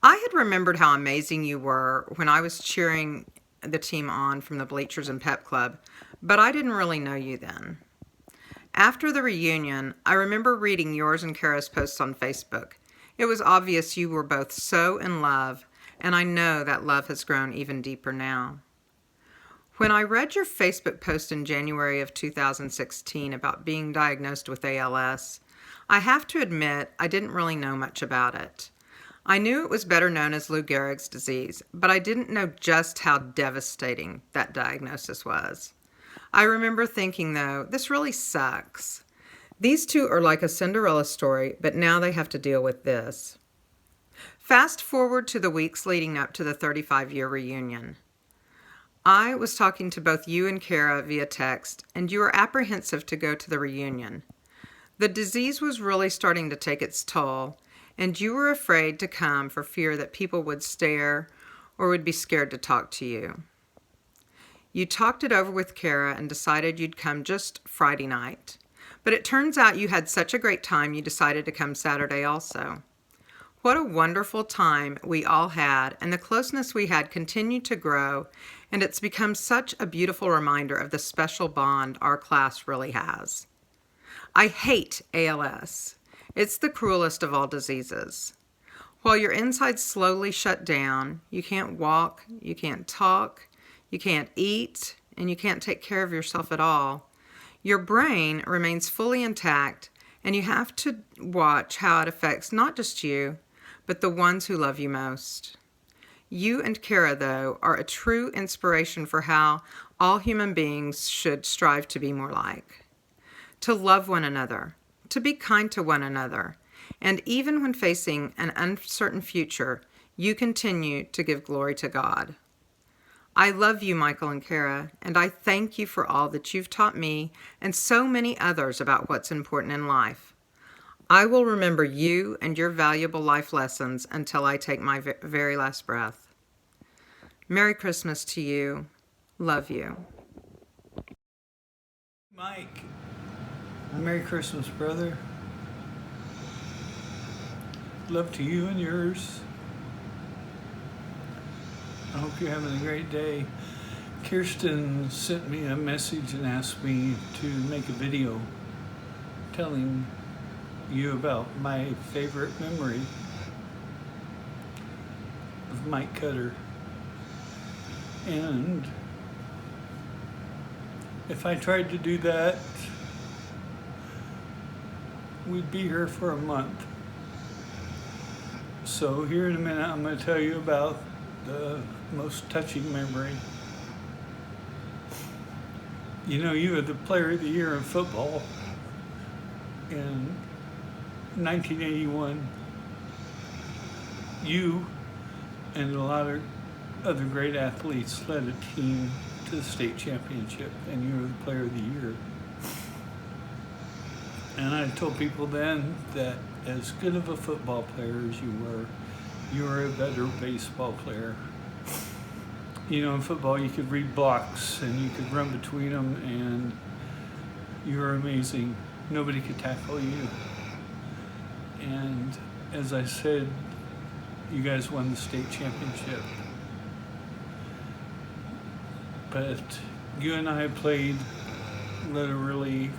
I had remembered how amazing you were when I was cheering the team on from the bleachers in Pep Club, but I didn't really know you then. After the reunion, I remember reading yours and Kara's posts on Facebook. It was obvious you were both so in love, and I know that love has grown even deeper now. When I read your Facebook post in January of 2016 about being diagnosed with ALS, I have to admit I didn't really know much about it. I knew it was better known as Lou Gehrig's disease, but I didn't know just how devastating that diagnosis was. I remember thinking, though, this really sucks. These two are like a Cinderella story, but now they have to deal with this. Fast forward to the weeks leading up to the 35-year reunion. I was talking to both you and Kara via text, and you were apprehensive to go to the reunion. The disease was really starting to take its toll, and you were afraid to come for fear that people would stare or would be scared to talk to you. You talked it over with Kara and decided you'd come just Friday night. But it turns out you had such a great time you decided to come Saturday also. What a wonderful time we all had, and the closeness we had continued to grow, and it's become such a beautiful reminder of the special bond our class really has. I hate ALS. It's the cruelest of all diseases. While your insides slowly shut down, you can't walk, you can't talk, you can't eat, and you can't take care of yourself at all. Your brain remains fully intact, and you have to watch how it affects not just you, but the ones who love you most. You and Kara, though, are a true inspiration for how all human beings should strive to be more like. To love one another, to be kind to one another, and even when facing an uncertain future, you continue to give glory to God. I love you, Michael and Kara, and I thank you for all that you've taught me and so many others about what's important in life. I will remember you and your valuable life lessons until I take my very last breath. Merry Christmas to you. Love you. Mike, Merry Christmas, brother. Love to you and yours. I hope you're having a great day. Kirsten sent me a message and asked me to make a video telling you about my favorite memory of Mike Cutter. And if I tried to do that, we'd be here for a month. So here in a minute, I'm going to tell you about the most touching memory. You know, you were the player of the year in football in 1981. You and a lot of other great athletes led a team to the state championship, and you were the player of the year. And I told people then that as good of a football player as you were a better baseball player. You know, in football you could read blocks and you could run between them, and you were amazing. Nobody could tackle you. And as I said, you guys won the state championship. But you and I played literally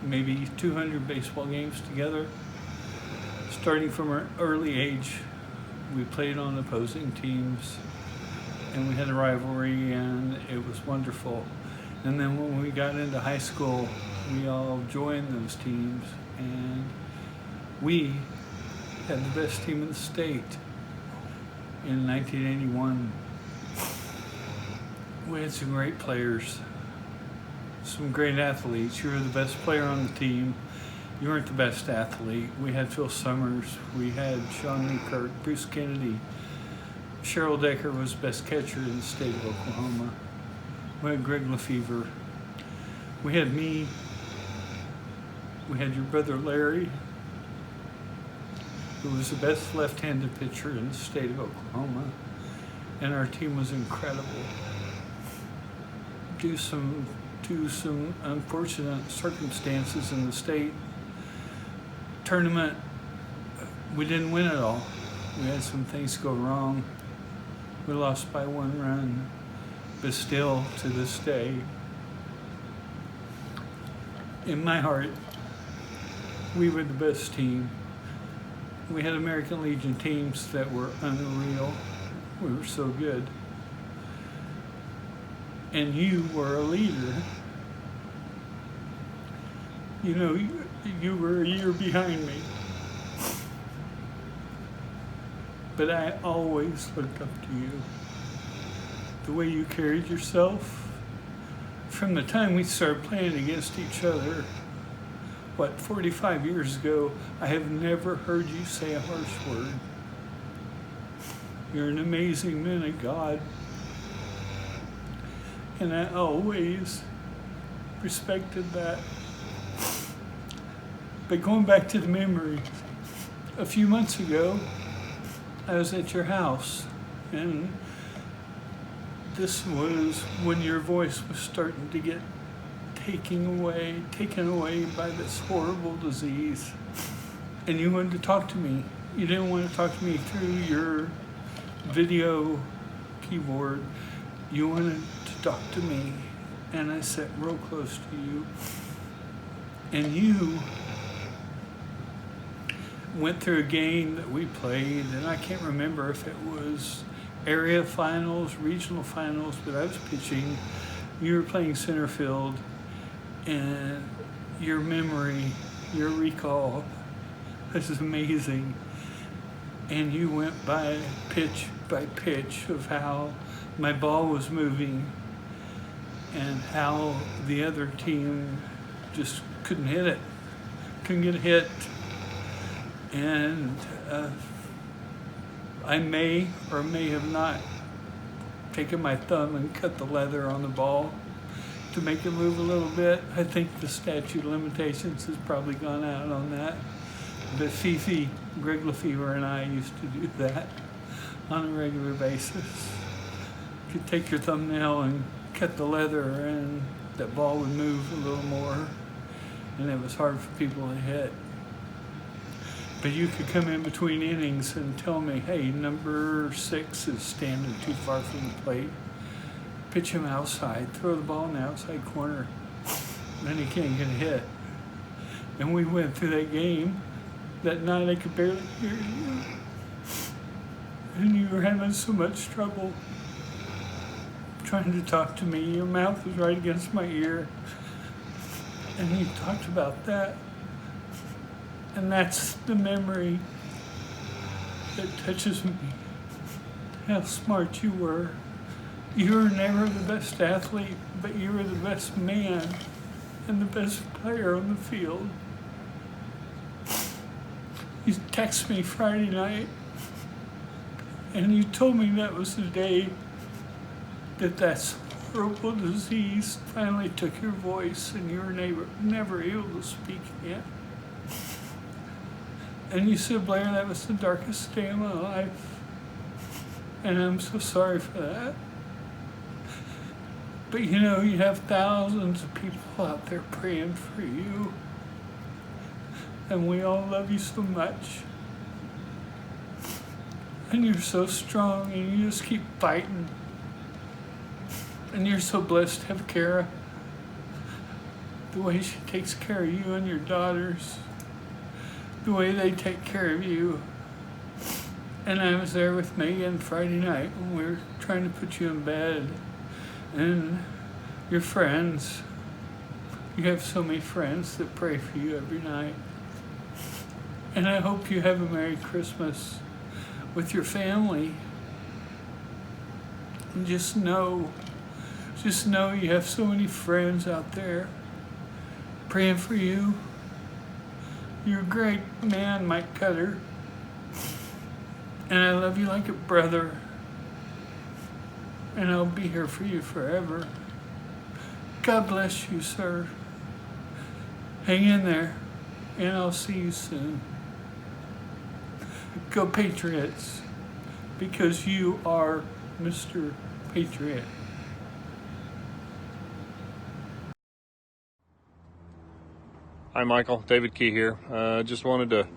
maybe 200 baseball games together. Starting from an early age, we played on opposing teams, and we had a rivalry, and it was wonderful. And then when we got into high school, we all joined those teams, and we had the best team in the state in 1981. We had some great players, some great athletes. You were the best player on the team. You weren't the best athlete. We had Phil Summers, we had Sean Newkirk, Bruce Kennedy. Cheryl Decker was best catcher in the state of Oklahoma. We had Greg Lefevre. We had me. We had your brother Larry, who was the best left-handed pitcher in the state of Oklahoma. And our team was incredible. Due to some unfortunate circumstances in the state tournament, we didn't win it all. We had some things go wrong. We lost by 1 run, but still, to this day, in my heart, we were the best team. We had American Legion teams that were unreal. We were so good. And you were a leader. You know, you were a year behind me. But I always looked up to you. The way you carried yourself. From the time we started playing against each other, 45 years ago, I have never heard you say a harsh word. You're an amazing man of God. And I always respected that. But going back to the memories, a few months ago, I was at your house, and this was when your voice was starting to get taken away by this horrible disease. And you wanted to talk to me. You didn't want to talk to me through your video keyboard. You wanted to talk to me, and I sat real close to you. And you went through a game that we played, and I can't remember if it was area finals, regional finals, but I was pitching. You were playing center field, and your memory, your recall, this is amazing. And you went by pitch of how my ball was moving and how the other team just couldn't hit it, couldn't get a hit. And I may or may have not taken my thumb and cut the leather on the ball to make it move a little bit. I think the statute of limitations has probably gone out on that. But Fifi, Greg Lefevre, and I used to do that on a regular basis. You could take your thumbnail and cut the leather, and that ball would move a little more. and it was hard for people to hit. But you could come in between innings and tell me, hey, number 6 is standing too far from the plate. Pitch him outside, throw the ball in the outside corner. Then he can't get a hit. And we went through that game. That night I could barely hear you. And you were having so much trouble trying to talk to me. Your mouth was right against my ear. And you talked about that. And that's the memory that touches me. How smart you were. You were never the best athlete, but you were the best man and the best player on the field. You texted me Friday night, and you told me that was the day that horrible disease finally took your voice and you were never able to speak again. And you said, Blair, that was the darkest day of my life. And I'm so sorry for that. But you know, you have thousands of people out there praying for you. And we all love you so much. And you're so strong and you just keep fighting. And you're so blessed to have Kara. The way she takes care of you and your daughters. The way they take care of you. And I was there with Megan Friday night when we were trying to put you in bed. And your friends. You have so many friends that pray for you every night. And I hope you have a Merry Christmas with your family. And just know you have so many friends out there praying for you. You're a great man, Mike Cutter. And I love you like a brother. And I'll be here for you forever. God bless you, sir. Hang in there, and I'll see you soon. Go Patriots, because you are Mr. Patriot. Hi Michael, David Key here. Just wanted to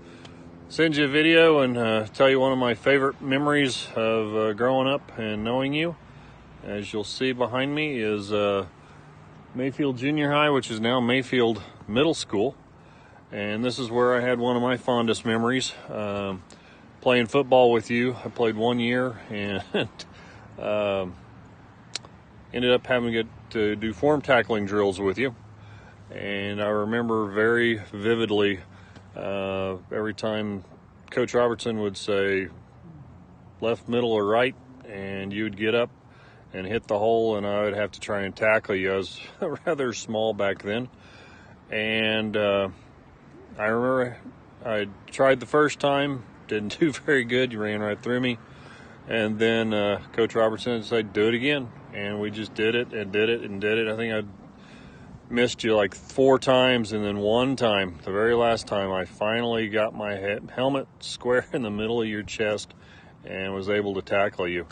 send you a video and tell you one of my favorite memories of growing up and knowing you. As you'll see behind me is Mayfield Junior High, which is now Mayfield Middle School. And this is where I had one of my fondest memories, playing football with you. I played 1 year and ended up having to get to do form tackling drills with you. And I remember very vividly every time Coach Robertson would say left, middle, or right, and you would get up and hit the hole, and I would have to try and tackle you. I was rather small back then. And I remember I tried the first time, didn't do very good. You ran right through me. And then Coach Robertson said, do it again. And we just did it and did it and did it. I think I missed you like 4 times, and then one time, the very last time, I finally got my helmet square in the middle of your chest and was able to tackle you.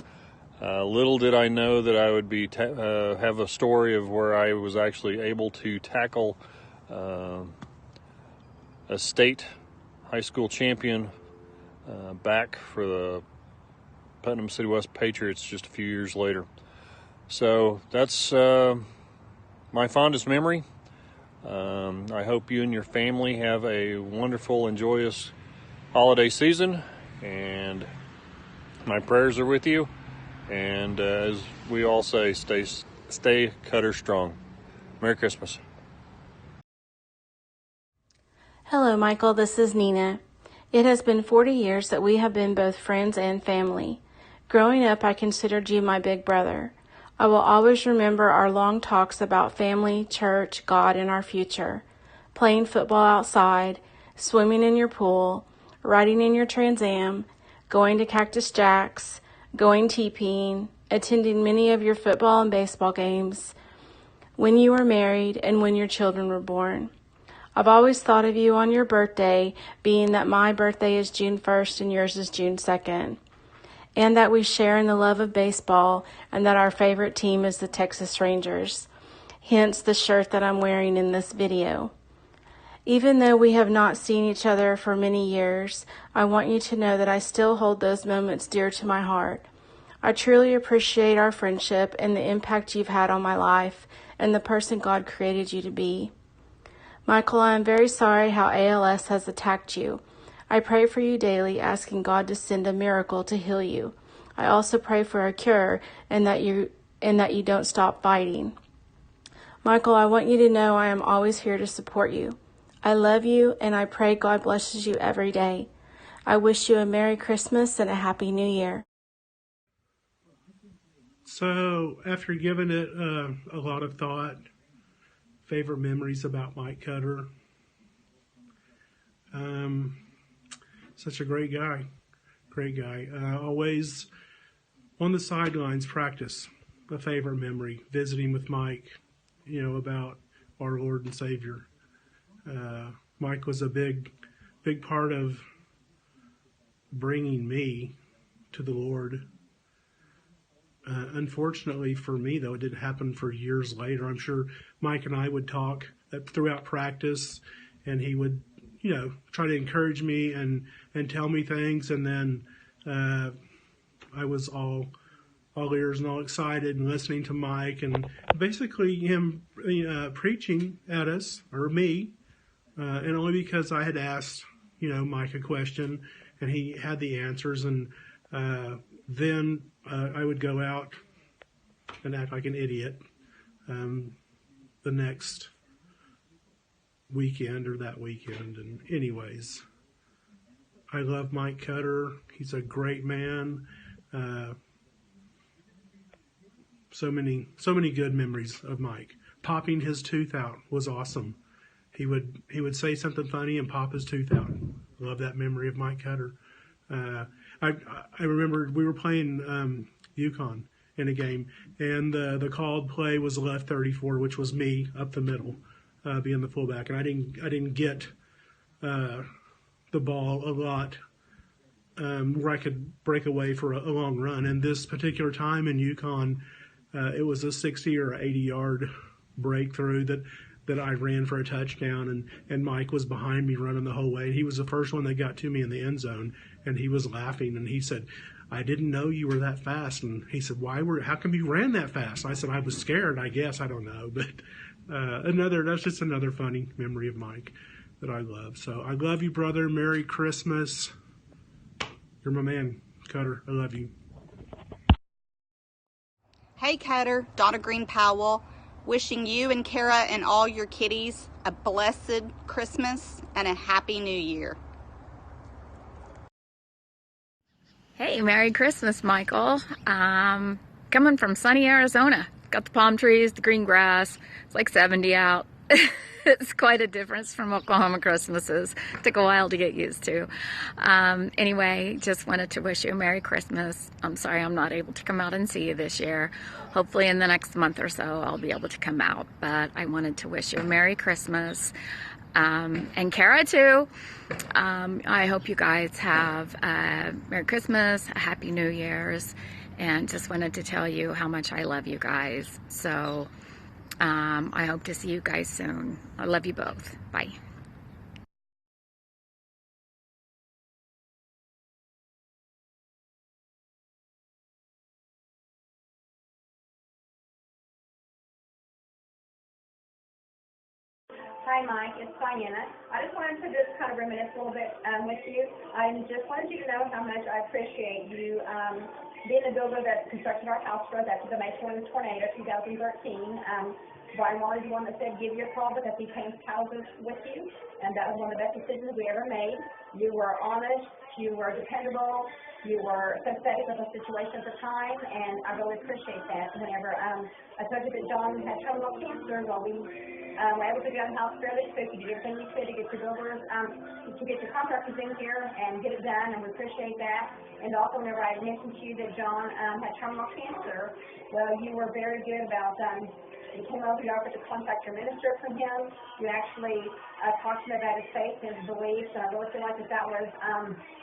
Little did I know that I would be have a story of where I was actually able to tackle a state high school champion back for the Putnam City West Patriots just a few years later. So that's my fondest memory. I hope you and your family have a wonderful and joyous holiday season, and my prayers are with you. And as we all say, stay Cutter strong. Merry Christmas. Hello, Michael. This is Nina. It has been 40 years that we have been both friends and family. Growing up, I considered you my big brother. I will always remember our long talks about family, church, God, and our future. Playing football outside, swimming in your pool, riding in your Trans Am, going to Cactus Jack's, going TPing, attending many of your football and baseball games, when you were married, and when your children were born. I've always thought of you on your birthday, being that my birthday is June 1st and yours is June 2nd. And that we share in the love of baseball, and that our favorite team is the Texas Rangers, hence the shirt that I'm wearing in this video. Even though we have not seen each other for many years, I want you to know that I still hold those moments dear to my heart. I truly appreciate our friendship and the impact you've had on my life and the person God created you to be. Michael, I am very sorry how ALS has attacked you. I pray for you daily, asking God to send a miracle to heal you. I also pray for a cure and that you don't stop fighting. Michael, I want you to know I am always here to support you. I love you, and I pray God blesses you every day. I wish you a Merry Christmas and a Happy New Year. So, after giving it a lot of thought, favorite memories about Mike Cutter. Such a great guy. Always on the sidelines practice a favorite memory, visiting with Mike, about our Lord and Savior. Mike was a big part of bringing me to the Lord. Unfortunately for me, though, it didn't happen for years later. I'm sure Mike and I would talk throughout practice, and he would, try to encourage me and tell me things, and then I was all ears and all excited and listening to Mike, and basically him preaching at us, or me, and only because I had asked, Mike a question, and he had the answers, and then I would go out and act like an idiot the next weekend or that weekend. And anyways, I love Mike Cutter. He's a great man. So many good memories of Mike. Popping his tooth out was awesome. He would say something funny and pop his tooth out. Love that memory of Mike Cutter. I remember we were playing UConn in a game, and the called play was left 34, which was me up the middle, being the fullback, and I didn't get the ball a lot where I could break away for a long run. And this particular time in UConn, it was a 60 or 80-yard breakthrough that I ran for a touchdown, and Mike was behind me running the whole way. He was the first one that got to me in the end zone, and he was laughing, and he said, "I didn't know you were that fast." And he said, how come you ran that fast? I said, "I was scared, I guess. I don't know." But that's just another funny memory of Mike that I love. So I love you, brother. Merry Christmas. You're my man, Cutter. I love you. Hey Cutter, Donna Green Powell, wishing you and Kara and all your kitties a blessed Christmas and a Happy New Year. Hey, Merry Christmas, Michael. Coming from sunny Arizona. Got the palm trees, the green grass. It's like 70 out. It's quite a difference from Oklahoma Christmases. Took a while to get used to. Anyway, just wanted to wish you a Merry Christmas. I'm sorry I'm not able to come out and see you this year. Hopefully in the next month or so I'll be able to come out. But I wanted to wish you a Merry Christmas. And Kara too. I hope you guys have a Merry Christmas, a Happy New Year's, and just wanted to tell you how much I love you guys. So I hope to see you guys soon. I love you both. Bye. Hi, Mike. It's Diana. I just wanted to just kind of reminisce a little bit with you. I just wanted you to know how much I appreciate you being the builder that constructed our house for us after the May 20 tornado 2013. Brian Waller is the one that said give you a call because he paints houses with you, and that was one of the best decisions we ever made. You were honest, you were dependable, you were sympathetic with the situation at the time, and I really appreciate that. Whenever I told you that John had terminal cancer, well, we were able to get on the house fairly quick. You did everything you could to get your builders, to get your contractors in here and get it done, and we appreciate that. And also, whenever I mentioned to you that John had terminal cancer, well, you were very good about you came over, you offered to contact your minister from him. You actually talked to him about his faith and his beliefs, and I really feel like that was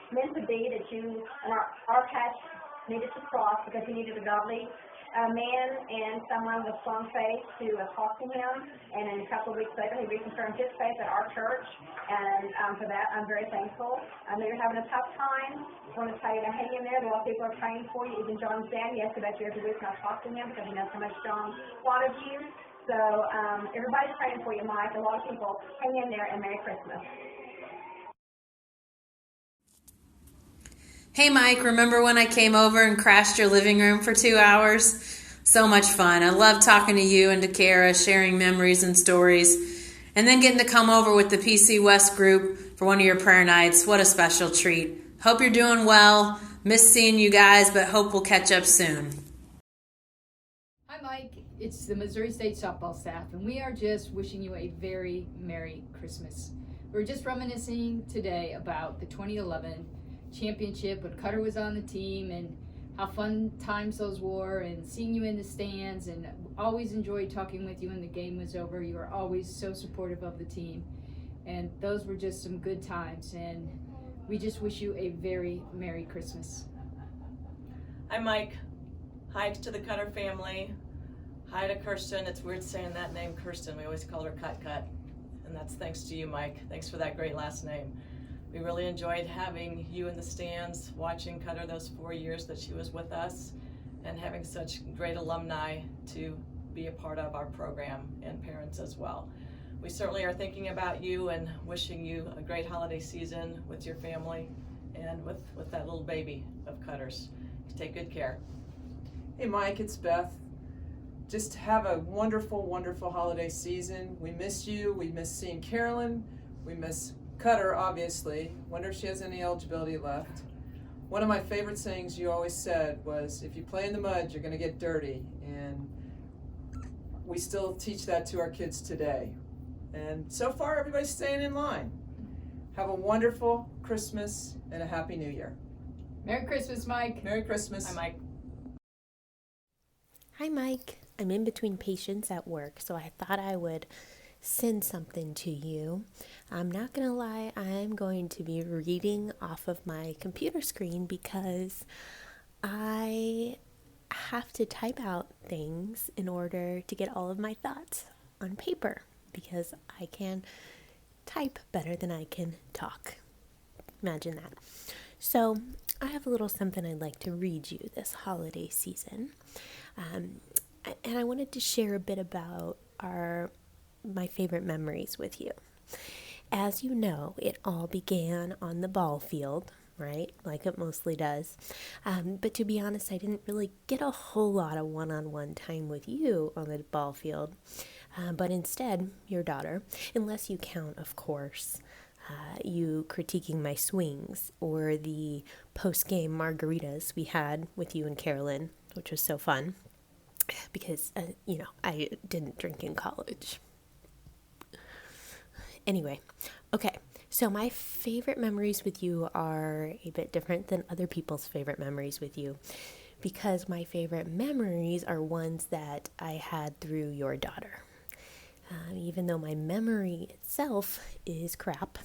meant to be, that you and our past needed to cross because he needed a godly man and someone with strong faith to talk to him. And then a couple of weeks later, he reconfirmed his faith at our church. And for that, I'm very thankful. I know you're having a tough time. I want to tell you to hang in there. A lot of people are praying for you. Even John's dad, he asked about you every week, and I talked to him because he knows how much John thought of you. So everybody's praying for you, Mike. A lot of people. Hang in there, and Merry Christmas. Hey Mike, remember when I came over and crashed your living room for 2 hours? So much fun. I love talking to you and to Kara, sharing memories and stories, and then getting to come over with the PC West group for one of your prayer nights. What a special treat. Hope you're doing well. Miss seeing you guys, but hope we'll catch up soon. Hi Mike, it's the Missouri State softball staff, and we are just wishing you a very Merry Christmas. We're just reminiscing today about the 2011 championship when Cutter was on the team and how fun times those were, and seeing you in the stands, and always enjoyed talking with you when the game was over. You were always so supportive of the team, and those were just some good times, and we just wish you a very Merry Christmas. Hi Mike, hi to the Cutter family, hi to Kirsten. It's weird saying that name, Kirsten. We always call her Cut, and that's thanks to you, Mike. Thanks for that great last name. We really enjoyed having you in the stands, watching Cutter those 4 years that she was with us, and having such great alumni to be a part of our program, and parents as well. We certainly are thinking about you and wishing you a great holiday season with your family and with that little baby of Cutter's. Take good care. Hey Mike, it's Beth. Just have a wonderful, wonderful holiday season. We miss you. We miss seeing Carolyn. We miss Cutter, obviously. Wonder if she has any eligibility left. One of my favorite sayings you always said was, if you play in the mud, you're going to get dirty. And we still teach that to our kids today. And so far, everybody's staying in line. Have a wonderful Christmas and a Happy New Year. Merry Christmas, Mike. Merry Christmas. Hi, Mike. Hi, Mike. I'm in between patients at work, so I thought I would send something to you. I'm not gonna lie, I'm going to be reading off of my computer screen because I have to type out things in order to get all of my thoughts on paper, because I can type better than I can talk. Imagine that. So I have a little something I'd like to read you this holiday season. And I wanted to share a bit about my favorite memories with you. As you know, it all began on the ball field, right? Like it mostly does. But to be honest, I didn't really get a whole lot of one-on-one time with you on the ball field. But instead, your daughter, unless you count, of course, you critiquing my swings or the post-game margaritas we had with you and Carolyn, which was so fun because, I didn't drink in college. Anyway, okay, so my favorite memories with you are a bit different than other people's favorite memories with you, because my favorite memories are ones that I had through your daughter. Even though my memory itself is crap,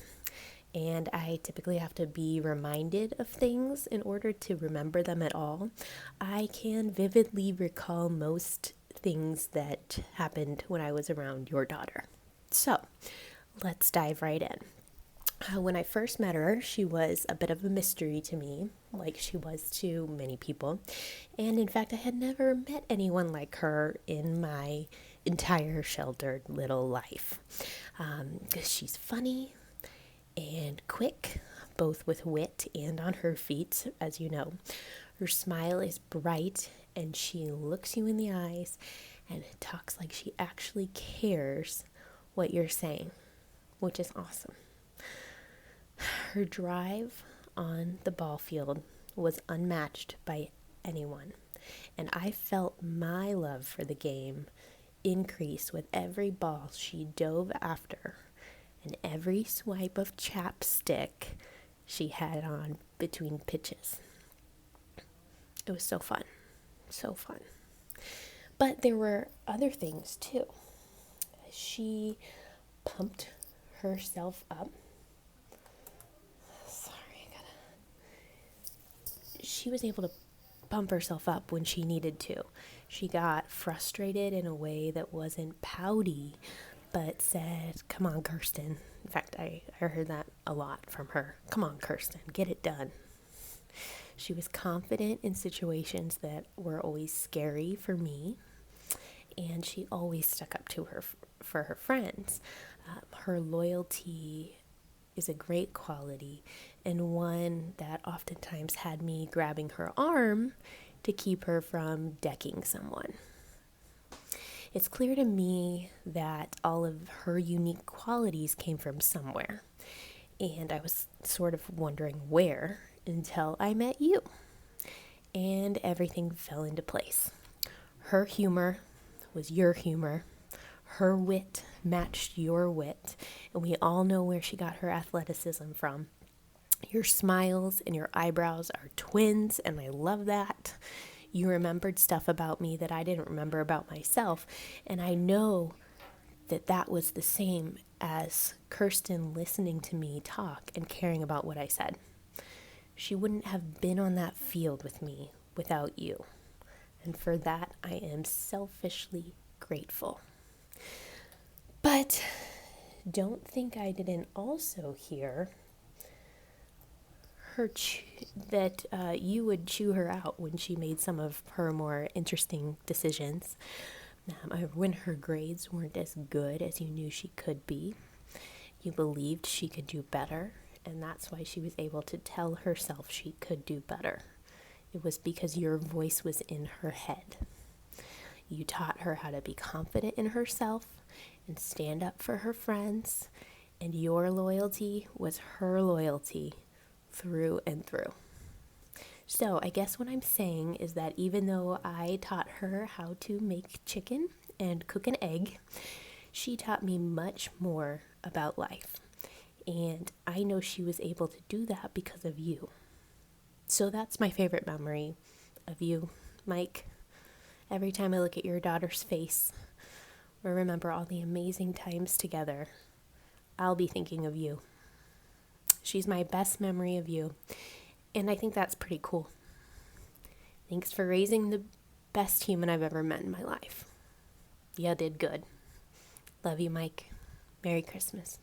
and I typically have to be reminded of things in order to remember them at all, I can vividly recall most things that happened when I was around your daughter. So, let's dive right in. When I first met her, she was a bit of a mystery to me, like she was to many people. And in fact, I had never met anyone like her in my entire sheltered little life. She's funny and quick, both with wit and on her feet, as you know. Her smile is bright, and she looks you in the eyes and talks like she actually cares what you're saying, which is awesome. Her drive on the ball field was unmatched by anyone, and I felt my love for the game increase with every ball she dove after and every swipe of chapstick she had on between pitches. It was so fun, so fun. But there were other things too. She pumped herself up. She was able to pump herself up when she needed to. She got frustrated in a way that wasn't pouty, but said, "Come on, Kirsten." In fact, I heard that a lot from her. "Come on, Kirsten, get it done." She was confident in situations that were always scary for me, and she always stuck up to her for her friends. Her loyalty is a great quality, and one that oftentimes had me grabbing her arm to keep her from decking someone. It's clear to me that all of her unique qualities came from somewhere, and I was sort of wondering where until I met you, and everything fell into place. Her humor was your humor. Her wit matched your wit, and we all know where she got her athleticism from. Your smiles and your eyebrows are twins, and I love that. You remembered stuff about me that I didn't remember about myself, and I know that that was the same as Kirsten listening to me talk and caring about what I said. She wouldn't have been on that field with me without you, and for that I am selfishly grateful. But don't think I didn't also hear her that you would chew her out when she made some of her more interesting decisions. When her grades weren't as good as you knew she could be, you believed she could do better, and that's why she was able to tell herself she could do better. It was because your voice was in her head. You taught her how to be confident in herself and stand up for her friends, and your loyalty was her loyalty through and through. So I guess what I'm saying is that even though I taught her how to make chicken and cook an egg, she taught me much more about life. And I know she was able to do that because of you. So that's my favorite memory of you, Mike. Every time I look at your daughter's face or remember all the amazing times together, I'll be thinking of you. She's my best memory of you, and I think that's pretty cool. Thanks for raising the best human I've ever met in my life. You did good. Love you, Mike. Merry Christmas.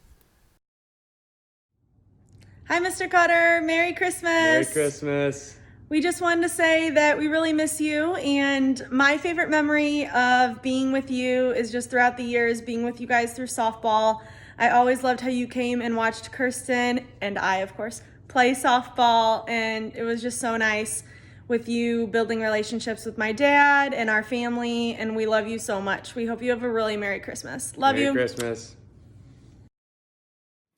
Hi, Mr. Cutter. Merry Christmas. Merry Christmas. We just wanted to say that we really miss you, and my favorite memory of being with you is just throughout the years, being with you guys through softball. I always loved how you came and watched Kirsten, and I, of course, play softball, and it was just so nice with you building relationships with my dad and our family, and we love you so much. We hope you have a really Merry Christmas. Love you. Merry Christmas.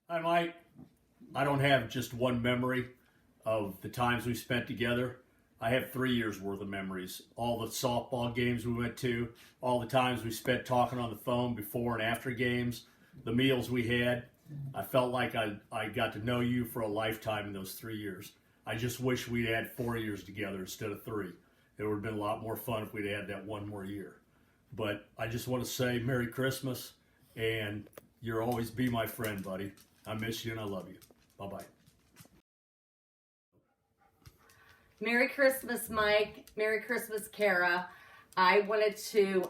Hi, Mike. I don't have just one memory of the times we spent together. I have 3 years worth of memories. All the softball games we went to, all the times we spent talking on the phone before and after games, the meals we had. I felt like I got to know you for a lifetime in those 3 years. I just wish we'd had 4 years together instead of 3. It would have been a lot more fun if we'd had that one more year. But I just want to say Merry Christmas, and you'll always be my friend, buddy. I miss you and I love you. Bye-bye. Merry Christmas, Mike. Merry Christmas, Kara. I wanted to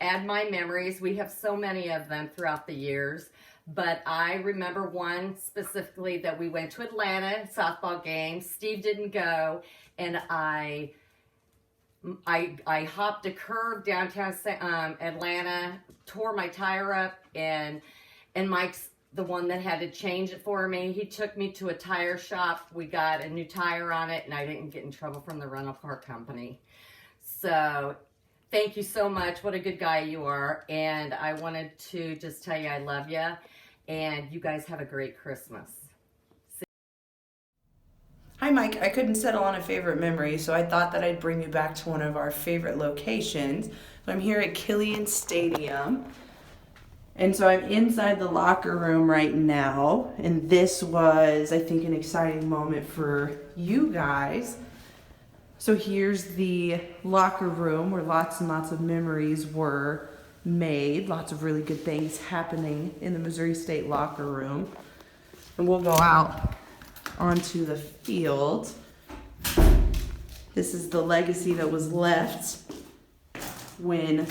add my memories. We have so many of them throughout the years, but I remember one specifically that we went to Atlanta, softball game. Steve didn't go, and I hopped a curve downtown Atlanta, tore my tire up, and Mike's the one that had to change it for me. He took me to a tire shop. We got a new tire on it, and I didn't get in trouble from the rental car company. So thank you so much. What a good guy you are. And I wanted to just tell you I love you, and you guys have a great Christmas. Hi, Mike. I couldn't settle on a favorite memory, so I thought that I'd bring you back to one of our favorite locations. So I'm here at Killian Stadium. And so I'm inside the locker room right now, and this was, I think, an exciting moment for you guys. So here's the locker room where lots and lots of memories were made, lots of really good things happening in the Missouri State locker room. And we'll go out onto the field. This is the legacy that was left when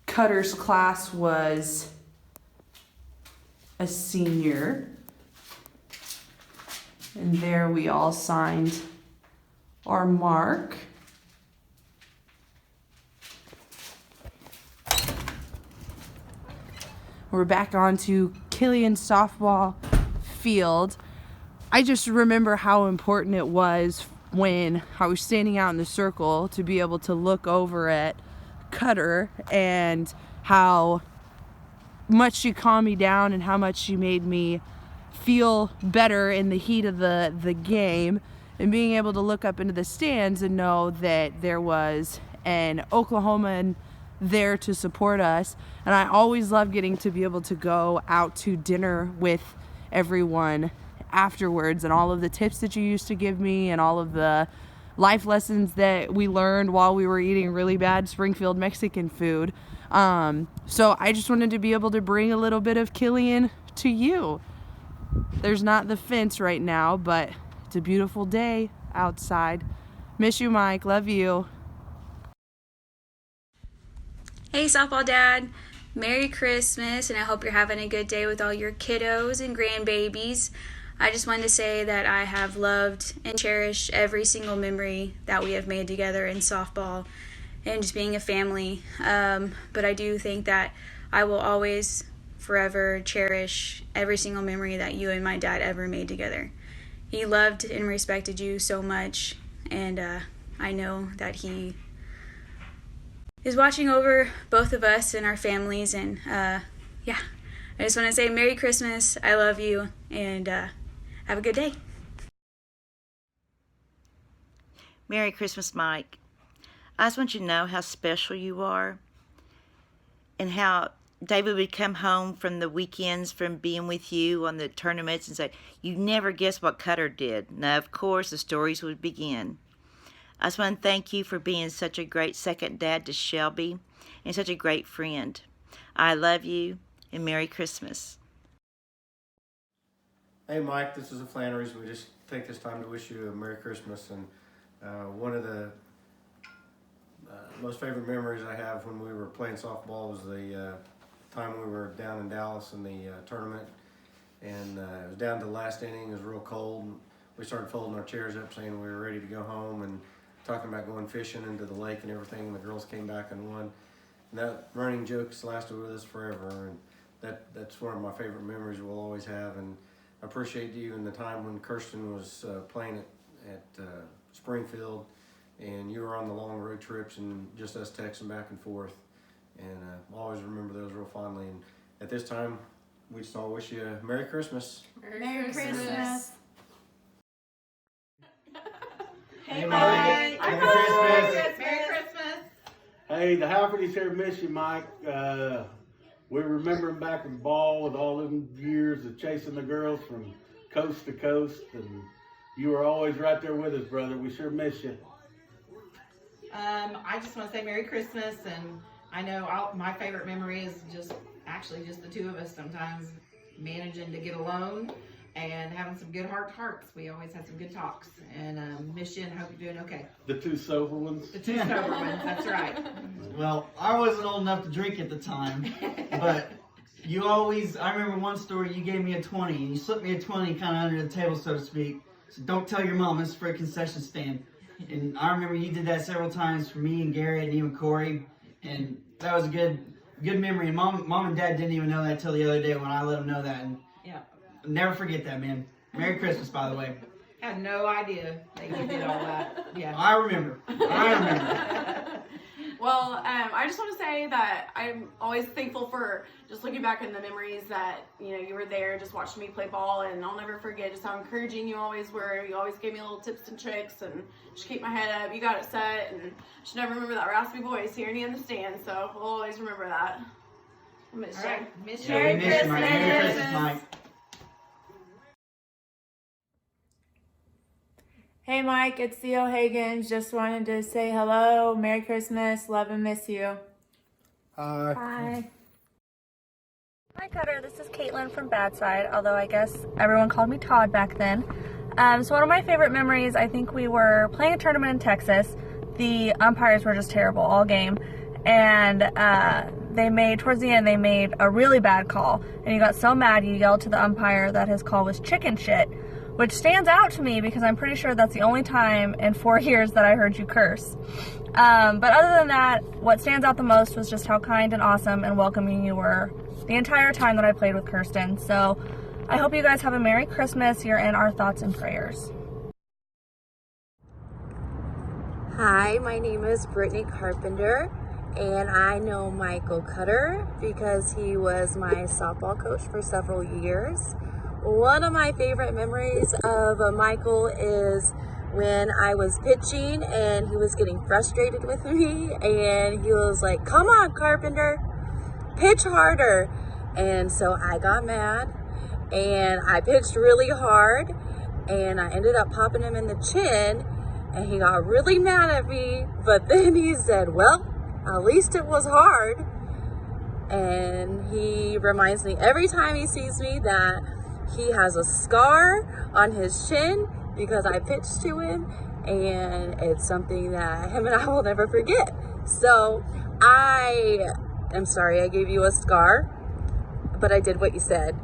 Cutter's class was a senior. And there we all signed our mark. We're back onto Killian softball field. I just remember how important it was when I was standing out in the circle to be able to look over at Cutter and how much she calmed me down and how much she made me feel better in the heat of the game, and being able to look up into the stands and know that there was an Oklahoman there to support us. And I always love getting to be able to go out to dinner with everyone afterwards, and all of the tips that you used to give me and all of the life lessons that we learned while we were eating really bad Springfield Mexican food. So I just wanted to be able to bring a little bit of Killian to you. There's not the fence right now, but it's a beautiful day outside. Miss you, Mike. Love you. Hey, softball dad. Merry Christmas, and I hope you're having a good day with all your kiddos and grandbabies. I just wanted to say that I have loved and cherished every single memory that we have made together in softball and just being a family. But I do think that I will always, forever cherish every single memory that you and my dad ever made together. He loved and respected you so much, and I know that he is watching over both of us and our families. And yeah, I just want to say Merry Christmas. I love you, and have a good day. Merry Christmas, Mike. I just want you to know how special you are, and how David would come home from the weekends from being with you on the tournaments and say, "You never guess what Cutter did." Now, of course, the stories would begin. I just want to thank you for being such a great second dad to Shelby and such a great friend. I love you, and Merry Christmas. Hey Mike, this is the Flannerys. We just take this time to wish you a Merry Christmas. And one of the most favorite memories I have when we were playing softball was the time we were down in Dallas in the tournament. And it was down to the last inning. It was real cold. We started folding our chairs up saying we were ready to go home and talking about going fishing into the lake and everything. And the girls came back and won. And that running joke's lasted with us forever. And that's one of my favorite memories we'll always have. And I appreciate you and the time when Kirsten was playing at Springfield, and you were on the long road trips and just us texting back and forth. And I'll always remember those real fondly. And at this time, we just all wish you a Merry Christmas. Merry Christmas. Hey, Mike. Merry Christmas. Merry Christmas. Hey, the Halfords here miss you, Mike. We remember him back in ball with all them years of chasing the girls from coast to coast, and you were always right there with us, brother. We sure miss you. I just want to say Merry Christmas, and I know my favorite memory is just the two of us sometimes managing to get alone and having some good heart-to-hearts. We always have some good talks, and miss you and hope you're doing okay. The two sober ones? The two sober ones, that's right. Well, I wasn't old enough to drink at the time, but I remember one story, you gave me a 20, and you slipped me a 20 kind of under the table, so to speak. So don't tell your mom, it's for a concession stand. And I remember you did that several times for me and Garrett and even Corey, and that was a good memory. And mom and dad didn't even know that till the other day when I let them know that. And yeah, I'll never forget that, man. Merry Christmas, by the way. Had no idea that you did all that. Yeah. I remember. Well, I just want to say that I'm always thankful for just looking back in the memories that, you were there just watching me play ball, and I'll never forget just how encouraging you always were. You always gave me little tips and tricks and just keep my head up. You got it set, and I should never remember that raspy voice hearing you in the stand, so we'll always remember that. I miss you. Right. Miss you. Merry Christmas. Merry Christmas, Mike. Hey Mike, it's Theo Hagens. Just wanted to say hello, Merry Christmas, love and miss you. Hi. Bye. Hi Cutter, this is Caitlin from Bad Side, although I guess everyone called me Todd back then. So one of my favorite memories, I think we were playing a tournament in Texas. The umpires were just terrible all game. And towards the end, they made a really bad call. And you got so mad, you yelled to the umpire that his call was chicken shit, which stands out to me because I'm pretty sure that's the only time in 4 years that I heard you curse. But other than that, what stands out the most was just how kind and awesome and welcoming you were the entire time that I played with Kirsten. So I hope you guys have a Merry Christmas. You're in our thoughts and prayers. Hi, my name is Brittany Carpenter, and I know Michael Cutter because he was my softball coach for several years. One of my favorite memories of Michael is when I was pitching and he was getting frustrated with me, and he was like, "Come on, Carpenter, pitch harder." And so I got mad and I pitched really hard, and I ended up popping him in the chin, and he got really mad at me, but then he said, "Well, at least it was hard." And he reminds me every time he sees me that he has a scar on his chin because I pitched to him, and it's something that him and I will never forget. So I am sorry I gave you a scar, but I did what you said.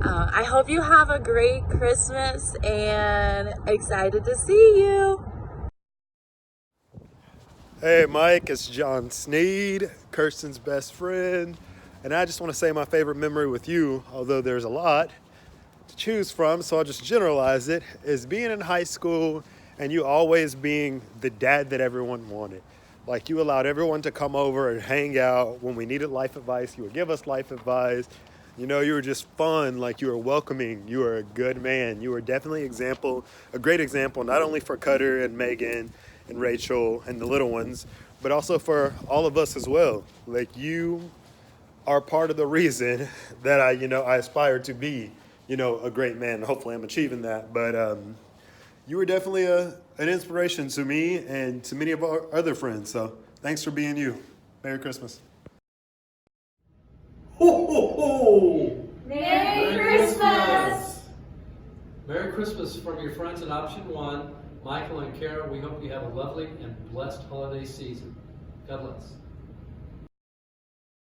I hope you have a great Christmas and excited to see you. Hey Mike, it's John Sneed, Kirsten's best friend, and I just want to say my favorite memory with you, although there's a lot to choose from, so I'll just generalize it, is being in high school and you always being the dad that everyone wanted. Like, you allowed everyone to come over and hang out. When we needed life advice, you would give us life advice. You know, you were just fun, like you were welcoming, you were a good man. You were definitely a great example, not only for Cutter and Megan and Rachel and the little ones, but also for all of us as well. Like, you are part of the reason that I aspire to be, a great man. Hopefully I'm achieving that. But you were definitely an inspiration to me and to many of our other friends. So thanks for being you. Merry Christmas. Ho, ho, ho! Merry Christmas! Merry Christmas from your friends at Option One, Michael and Kara. We hope you have a lovely and blessed holiday season. God bless.